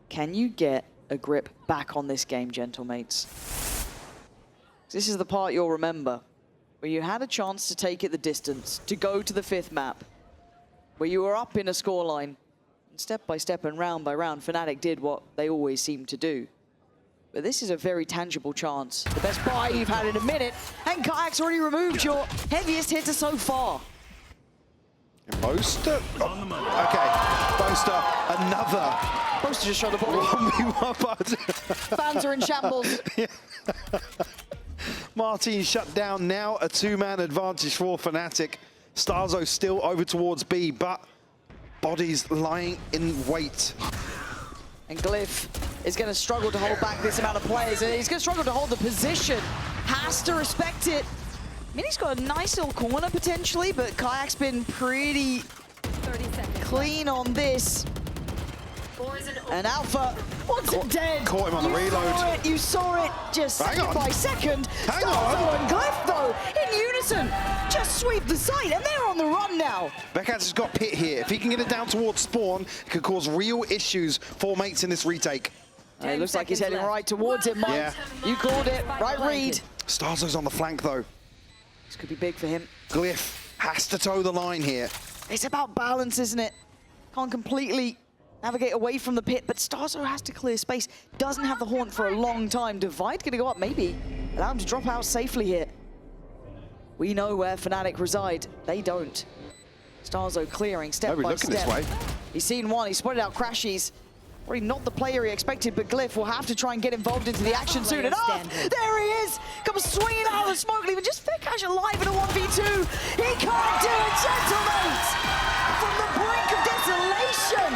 Can you get a grip back on this game, gentlemates? This is the part you'll remember, where you had a chance to take it the distance, to go to the 5th map, where you were up in a scoreline. Step by step and round by round, Fnatic did what they always seem to do. But this is a very tangible chance. The best buy you've had in a minute, and Kayak's already removed your heaviest hitter so far. Boaster? Oh, okay, Boaster, another. Boaster just shot the ball. Fans are in shambles. Yeah. Martin shut down now, a 2-man advantage for Fnatic. Starzo still over towards B, but bodies lying in wait. And Glyph is going to struggle to hold back this amount of players. And he's going to struggle to hold the position. Has to respect it. I mean, he's got a nice little corner potentially, but Kayak's been pretty clean on this. And Alpha wants it dead. Caught him on the reload. You saw it just second by second. Hang Starzo and Glyph, though, in unison, just sweep the site, and they're on the run now. Vekaz has got Pit here. If he can get it down towards spawn, it could cause real issues for mates in this retake. It looks like he's heading right towards it, Mike. Yeah. You called it. Right read. Starzo's on the flank, though. This could be big for him. Glyph has to toe the line here. It's about balance, isn't it? Can't completely navigate away from the pit, but Starzo has to clear space. Doesn't have the haunt for a long time. Divide gonna go up, maybe. Allow him to drop out safely here. We know where Fnatic reside. They don't. Starzo clearing step by step. This way. He's seen one. He spotted out Crashies. Already not the player he expected, but Glyph will have to try and get involved into the action soon enough. There he is! Comes swinging out of the smoke, leaving just Vekaz alive in a 1v2. He can't do it, gentlemen! From the brink of desolation!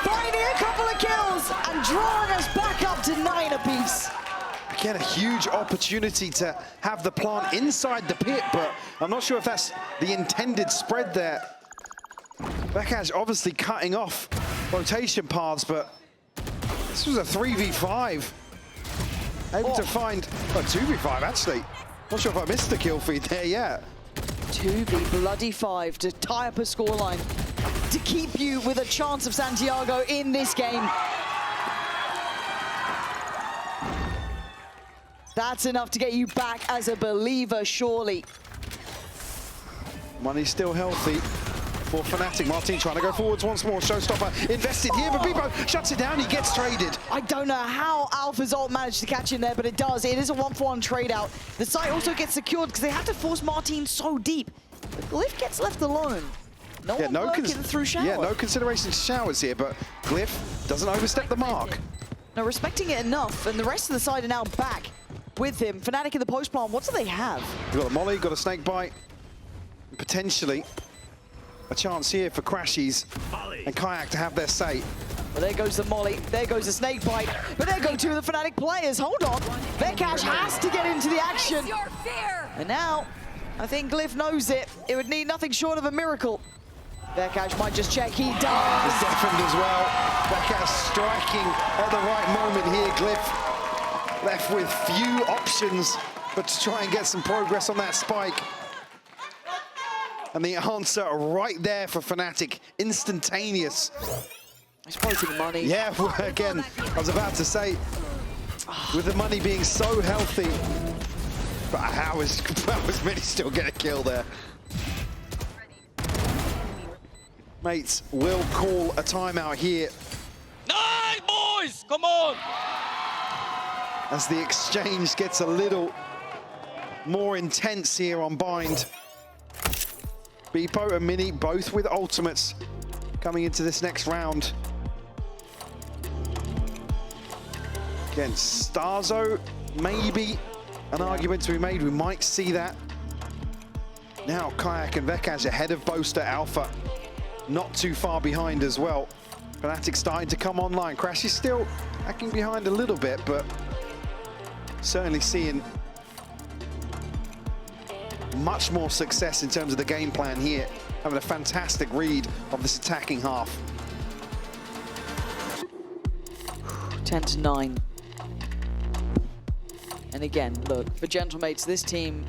Finding a couple of kills and drawing us back up to 9 apiece. Again, a huge opportunity to have the plant inside the pit, but I'm not sure if that's the intended spread there. Vekaz obviously cutting off rotation paths, but this was a 3v5. Able to find a 2v5, actually. Not sure if I missed the kill feed there yet. 2v5 to tie up a scoreline, to keep you with a chance of Santiago in this game. That's enough to get you back as a believer, surely. Money's still healthy for Fnatic. Martin trying to go forwards once more. Showstopper invested here, but Bebo shuts it down. He gets traded. I don't know how Alpha's ult managed to catch him there, but it does. It is a 1-for-1 trade out. The site also gets secured because they have to force Martin so deep. But Glyph gets left alone. No one working through Shower. Yeah, no consideration to Showers here, but Glyph doesn't overstep the mark. No, respecting it enough, and the rest of the side are now back with him. Fnatic in the post plant, what do they have? You've got a Molly, got a Snake Bite. Potentially a chance here for Crashies and Kayak to have their say. Well, there goes the Molly, there goes the Snake Bite, but there go two of the Fnatic players. Hold on, Vekaz has to get into the action. And now, I think Glyph knows it. It would need nothing short of a miracle. Vekaz might just check, he does. He's deafened as well. Vekaz striking at the right moment here. Glyph left with few options, but to try and get some progress on that spike. And the answer right there for Fnatic, instantaneous. He's quoting money. Yeah, again, I was about to say, with the money being so healthy, but how is Mini still get a kill there? Mates will call a timeout here. Nice, boys! Come on! As the exchange gets a little more intense here on Bind. Beepo and Mini both with ultimates coming into this next round. Again, Starzo, maybe an argument to be made. We might see that. Now Kayak and Vekaz ahead of Boaster Alpha. Not too far behind as well. Fnatic starting to come online. Crash is still hacking behind a little bit, but certainly seeing much more success in terms of the game plan here, having a fantastic read of this attacking half. 10-9. And again, look, for Gentlemates, this team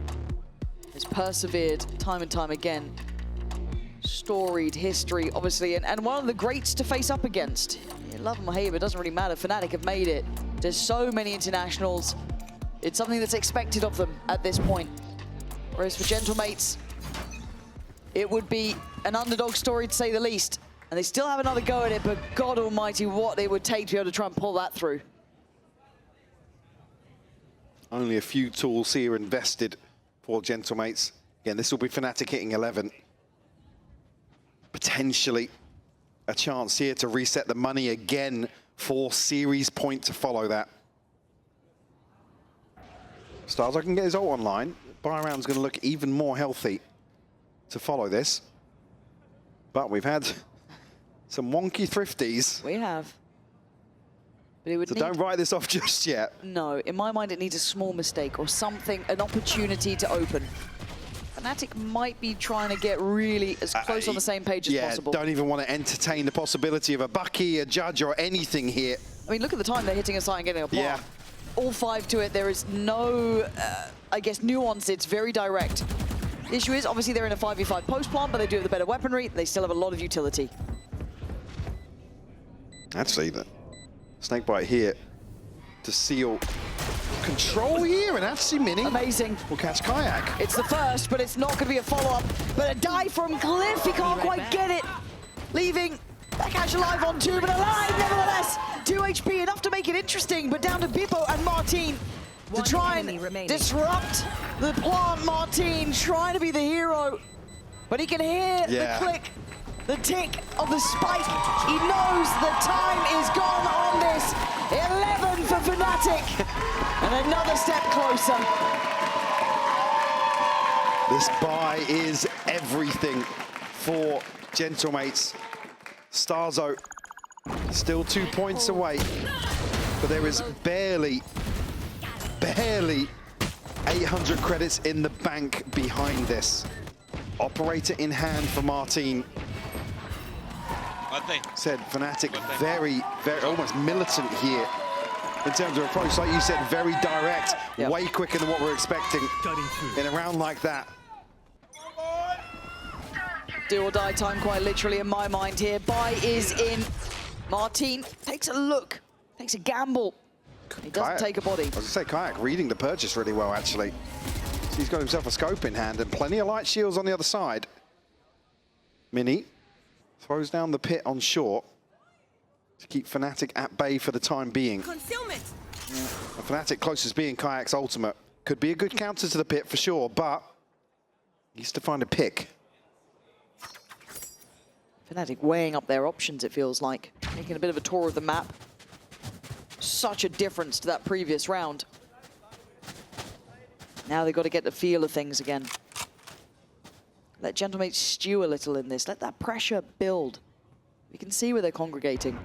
has persevered time and time again. Storied history, obviously, and one of the greats to face up against. You love them or hate them, it doesn't really matter. Fnatic have made it. There's so many internationals. It's something that's expected of them at this point. Whereas for Gentlemates, it would be an underdog story to say the least. And they still have another go at it, but God almighty, what it would take to be able to try and pull that through. Only a few tools here invested for Gentlemates. Again, this will be Fnatic hitting 11. Potentially a chance here to reset the money again for series point to follow that. Starzo can get his ult online. Byram's going to look even more healthy to follow this. But we've had some wonky thrifties. We have. But it would so don't write this off just yet. No, in my mind, it needs a small mistake or something, an opportunity to open. Fnatic might be trying to get really as close on the same page as possible. Don't even want to entertain the possibility of a Bucky, a Judge, or anything here. I mean, look at the time they're hitting a side and getting a block. Yeah. All 5 to it. There is no, I guess, nuance. It's very direct. The issue is, obviously, they're in a 5v5 post-plant, but they do have the better weaponry. They still have a lot of utility. Actually, the Snakebite here to seal control here, and actually Mini amazing. Will catch Kayak. It's the first, but it's not going to be a follow-up. But a dive from Cliff, he can't quite get it. Leaving that catch alive on 2, but alive nevertheless. 2 HP, enough to make it interesting, but down to Bippo and Martin to try and disrupt the plant. Martin trying to be the hero, but he can hear the click, the tick of the spike. He knows the time is gone on this. 11 for Fnatic, and another step closer. This buy is everything for Gentlemates. Starzo still 2 points away, but there is barely 800 credits in the bank behind this. Operator in hand for Martin. Said Fnatic very, almost militant here in terms of approach. Like you said, very direct, way quicker than what we're expecting in a round like that. Do or die time, quite literally, in my mind here. Buy is in. Martin takes a look, takes a gamble. He doesn't take a body. I was going to say, Kayak reading the purchase really well, actually. So he's got himself a scope in hand and plenty of light shields on the other side. Mini throws down the pit on short to keep Fnatic at bay for the time being. Concealment. And Fnatic closest being Kayak's ultimate. Could be a good counter to the pit for sure, but he needs to find a pick. Fnatic weighing up their options, it feels like. Making a bit of a tour of the map. Such a difference to that previous round. Now they've got to get the feel of things again. Let Gentlemates stew a little in this. Let that pressure build. We can see where they're congregating.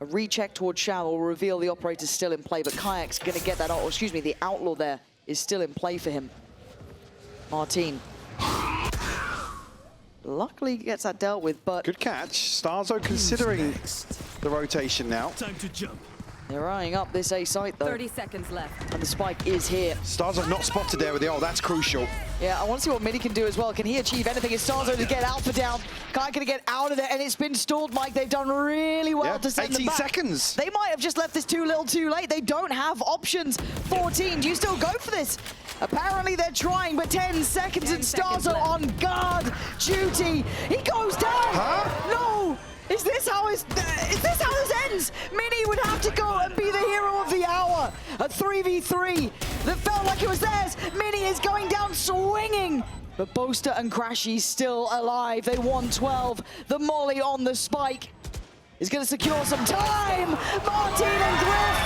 A recheck towards Shao will reveal the operator's still in play, but Kayak's going to get that, or excuse me, the Outlaw there is still in play for him. Martin. Luckily gets that dealt with, but... Good catch. Starzo considering the rotation now. Time to jump. They're eyeing up this A site, though. 30 seconds left. And the spike is here. Starzo not spotted there with the ult. That's crucial. Yeah, I want to see what Mini can do as well. Can he achieve anything? Is Starzo to get Alpha down? Kayak going to get out of there, and it's been stalled, Mike. They've done really well to send them back. 18 seconds. They might have just left this too little too late. They don't have options. 14, do you still go for this? Apparently they're trying, but 10 seconds and Starzo on guard duty. He goes down. Huh? No! Is this how this ends? Mini would have to go and be the hero of the hour. A 3v3 that felt like it was theirs. Mini is going down swinging. But Boaster and Crashy still alive. They won 12. The molly on the spike is going to secure some time. Martin and Griff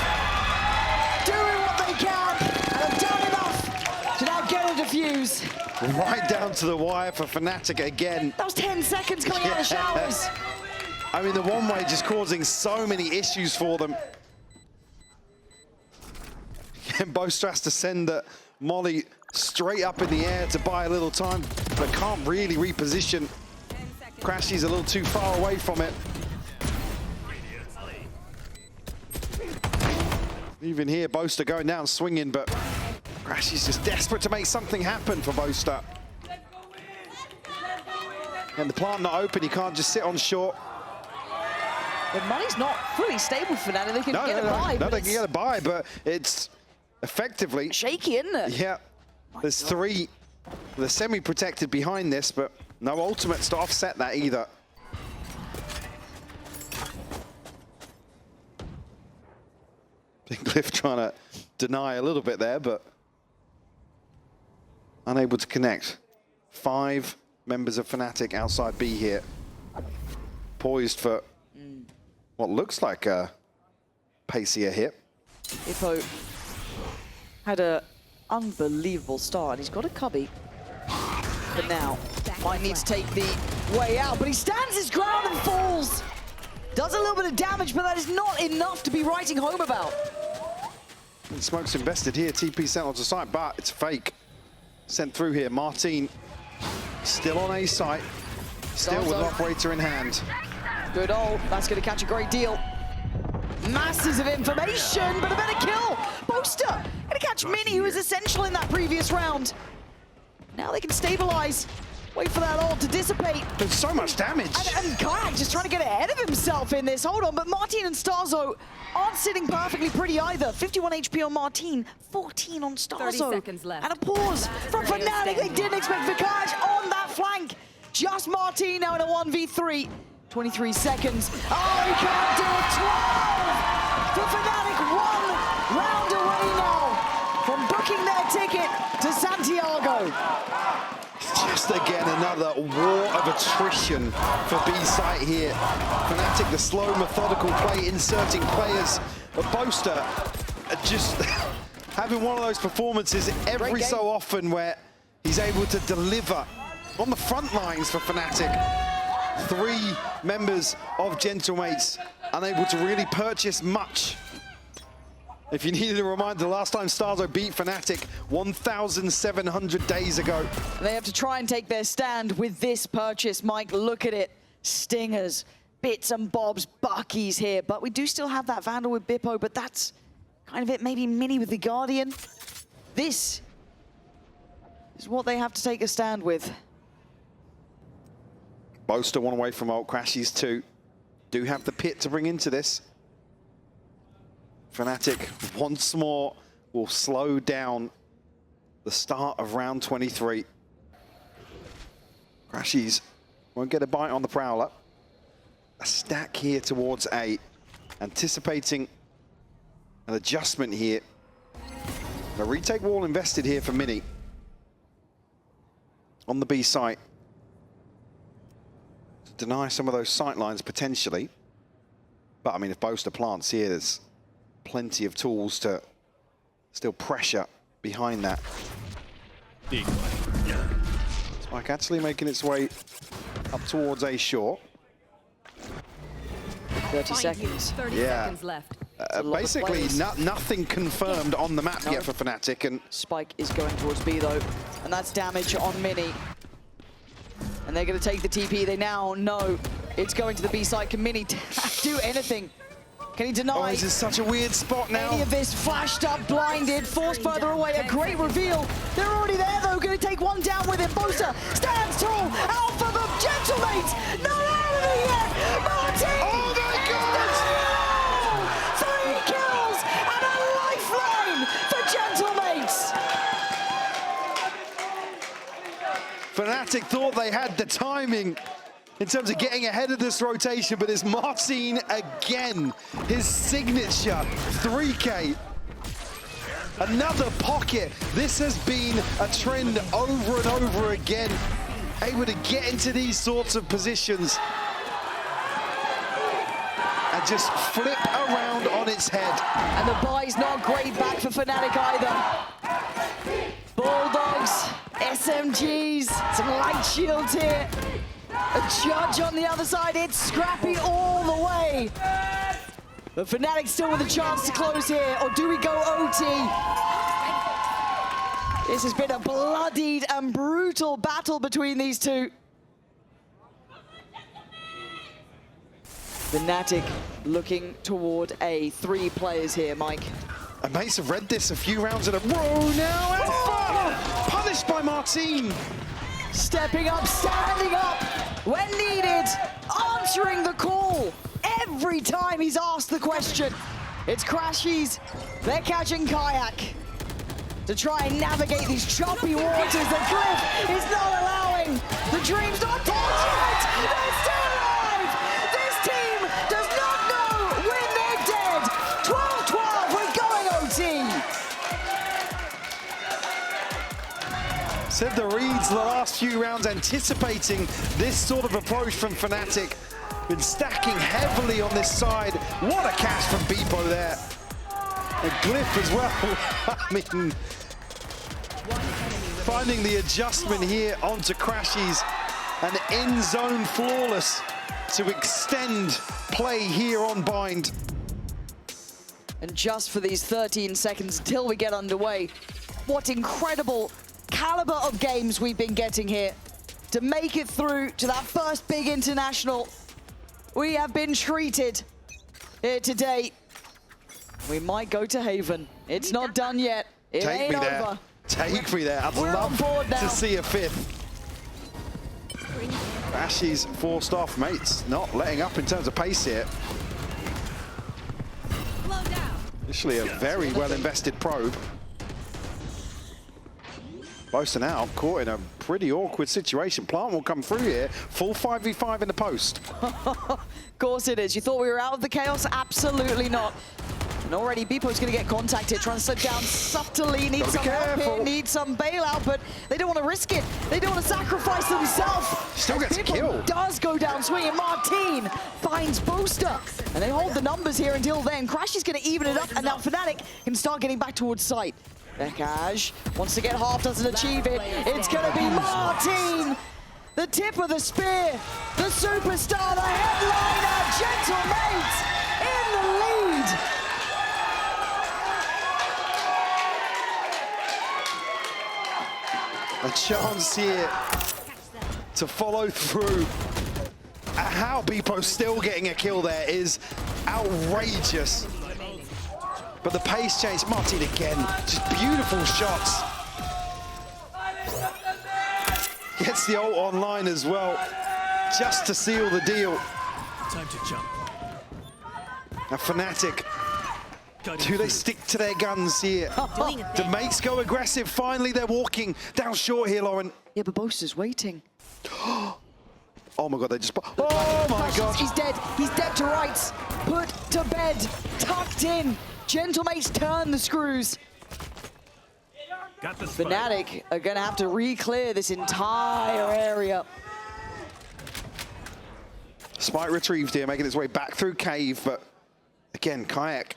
doing what they can and have done enough to now get a defuse. Right down to the wire for Fnatic again. That was 10 seconds coming out of the showers. I mean, the one-way just causing so many issues for them. And Boaster has to send the molly straight up in the air to buy a little time, but can't really reposition. Crashy's a little too far away from it. Even here, Boaster going down, swinging, but Crashy's just desperate to make something happen for Boaster. And the plant not open, he can't just sit on short. The money's not fully stable for Fnatic. They can get a buy. No, they can get a buy, but it's effectively shaky, isn't it? Yeah. There's three. They're semi-protected behind this, but no ultimates to offset that either. Big Cliff trying to deny a little bit there, but unable to connect. 5 members of Fnatic outside B here. Poised for what looks like a pacier hit. Hippo had an unbelievable start. He's got a cubby. But now, might need to take the way out. But he stands his ground and falls. Does a little bit of damage, but that is not enough to be writing home about. And Smoke's invested here. TP sent onto site, but it's fake. Sent through here. Martin still on A site. Still with an operator in hand. Good ult. That's going to catch a great deal. Masses of information, but a better kill. Boaster going to catch Mini, who was essential in that previous round. Now they can stabilize. Wait for that ult to dissipate. There's so much damage. And Kayak just trying to get ahead of himself in this. Hold on, but Martin and Starzo aren't sitting perfectly pretty either. 51 HP on Martin, 14 on Starzo. 30 seconds left. And a pause from Fnatic. They didn't expect Kayak on that flank. Just Martin now in a 1v3. 23 seconds. Oh, he can't do it. 12 for Fnatic. 1 round away now from booking their ticket to Santiago. Just again another war of attrition for B-site here. Fnatic, the slow, methodical play, inserting players. But Boaster just having one of those performances every so often where he's able to deliver on the front lines for Fnatic. 3 members of Gentlemates unable to really purchase much. If you needed a reminder, the last time Starzo beat Fnatic 1,700 days ago. They have to try and take their stand with this purchase, Mike. Look at it. Stingers, bits and bobs, Buckies here. But we do still have that Vandal with Bippo, but that's kind of it. Maybe Mini with the Guardian. This is what they have to take a stand with. Boaster 1 away from ult, Crashies 2. Do have the pit to bring into this. Fnatic once more will slow down the start of round 23. Crashies won't get a bite on the Prowler. A stack here towards A. Anticipating an adjustment here. A retake wall invested here for Mini. On the B site. To deny some of those sight lines potentially. But I mean, if Boaster plants here, there's plenty of tools to still pressure behind that. Spike actually making its way up towards A short. 30 seconds. 30 seconds left. Basically, nothing confirmed on the map yet for Fnatic. And Spike is going towards B though, and that's damage on Mini. And they're going to take the TP. They now know it's going to the B side. Can Mini do anything? Can he deny? Oh, this is such a weird spot now. Any of this flashed up, blinded, forced further away. A great reveal. They're already there though. Going to take one down with him. Boaster stands tall. Out for the Gentlemates. Not out of it yet. Martin. Oh my God! 3 kills and a lifeline for Gentlemates. Fnatic thought they had the timing in terms of getting ahead of this rotation, but it's Martin again. His signature 3K. Another pocket. This has been a trend over and over again. Able to get into these sorts of positions and just flip around on its head. And the buy's not great back for Fnatic either. Bulldogs, SMGs, some light shields here. A judge on the other side, it's scrappy all the way. But Fnatic still with a chance to close here, or do we go OT? This has been a bloodied and brutal battle between these two. Fnatic looking toward A. 3 players here, Mike. And mates have read this a few rounds in a row now. Alpha! Punished by Martin. Stepping up, standing up when needed, answering the call every time he's asked the question. It's Crashies. They're catching Kayak to try and navigate these choppy waters. The Glyph is not allowing. The Dream's not touched yet. They're still alive. This team does not know when they're dead. 12-12, we're going OT. Said the reads the last few rounds anticipating this sort of approach from Fnatic. Been stacking heavily on this side. What a catch from Beepo there. And Glyph as well. I mean, finding the adjustment here onto Crashies and in zone flawless to extend play here on Bind. And just for these 13 seconds until we get underway, what incredible caliber of games we've been getting here to make it through to that first big international. We have been treated here today. We might go to Haven. It's not done yet. It ain't over. Take me there. I'd love to see a fifth. Crashies forced off, mates. Not letting up in terms of pace here. Initially a very well invested probe. Boasting out, caught in a pretty awkward situation. Plant will come through here. Full 5v5 in the post. Of course it is. You thought we were out of the chaos? Absolutely not. And already Beepo's going to get contacted, trying to slip down subtly. Needs some help here, needs some bailout, but they don't want to risk it. They don't want to sacrifice themselves. Still gets killed. Does go down swinging. Martin finds Booster. And they hold the numbers here until then. Crash is going to even it up, and now Fnatic can start getting back towards site. Bekaj wants to get half, doesn't achieve it. It's going to be Martin. The tip of the spear. The superstar, the headliner, Gentle Mates in the lead. A chance here to follow through. How Beepo's still getting a kill there is outrageous. But the pace change, Martin again, just beautiful shots. Gets the ult online as well, just to seal the deal. Time to jump. Now Fnatic, do they stick to their guns here? Do mates go aggressive? Finally, they're walking down short here, Lauren. Yeah, but Boaster's waiting. Oh my God, they just... Oh my God. He's dead. He's dead to rights. Put to bed. Tucked in. Gentle Mates turn the screws. Fnatic are going to have to re-clear this entire area. Spike retrieved here, making its way back through cave, but again, Kayak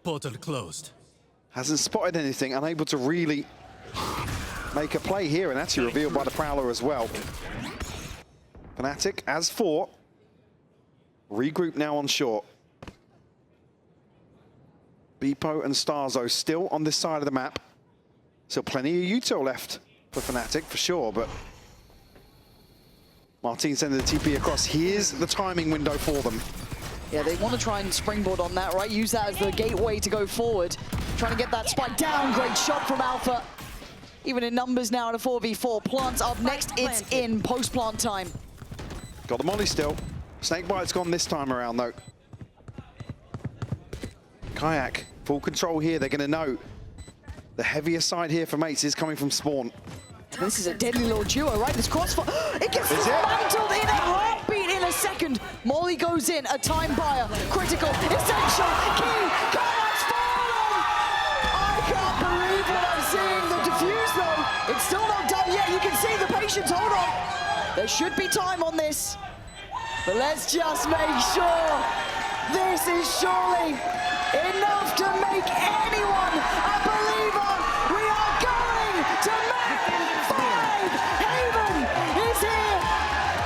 portal closed. Hasn't spotted anything, unable to really make a play here, and actually revealed by the Prowler as well. Fnatic, as for, regroup now on short. Beepo and Starzo still on this side of the map. Still plenty of Uto left for Fnatic, for sure, but Martin sending the TP across. Here's the timing window for them. Yeah, they want to try and springboard on that, right? Use that as the gateway to go forward. Trying to get that spike down. Great shot from Alpha. Even in numbers now in a 4v4. Plants up next. It's in post-plant time. Got the molly still. Snakebite's gone this time around, though. Kayak, full control here. They're going to know the heavier side here for mates is coming from spawn. This is a deadly little duo, right? This crossfire. It gets dismantled in a heartbeat in a second. Molly goes in, a time buyer. Critical, essential, key. Kayak's fallen! I can't believe what I'm seeing. The defuse, though, it's still not done yet. You can see the patience. Hold on. There should be time on this. But let's just make sure. This is surely enough to make anyone a believer.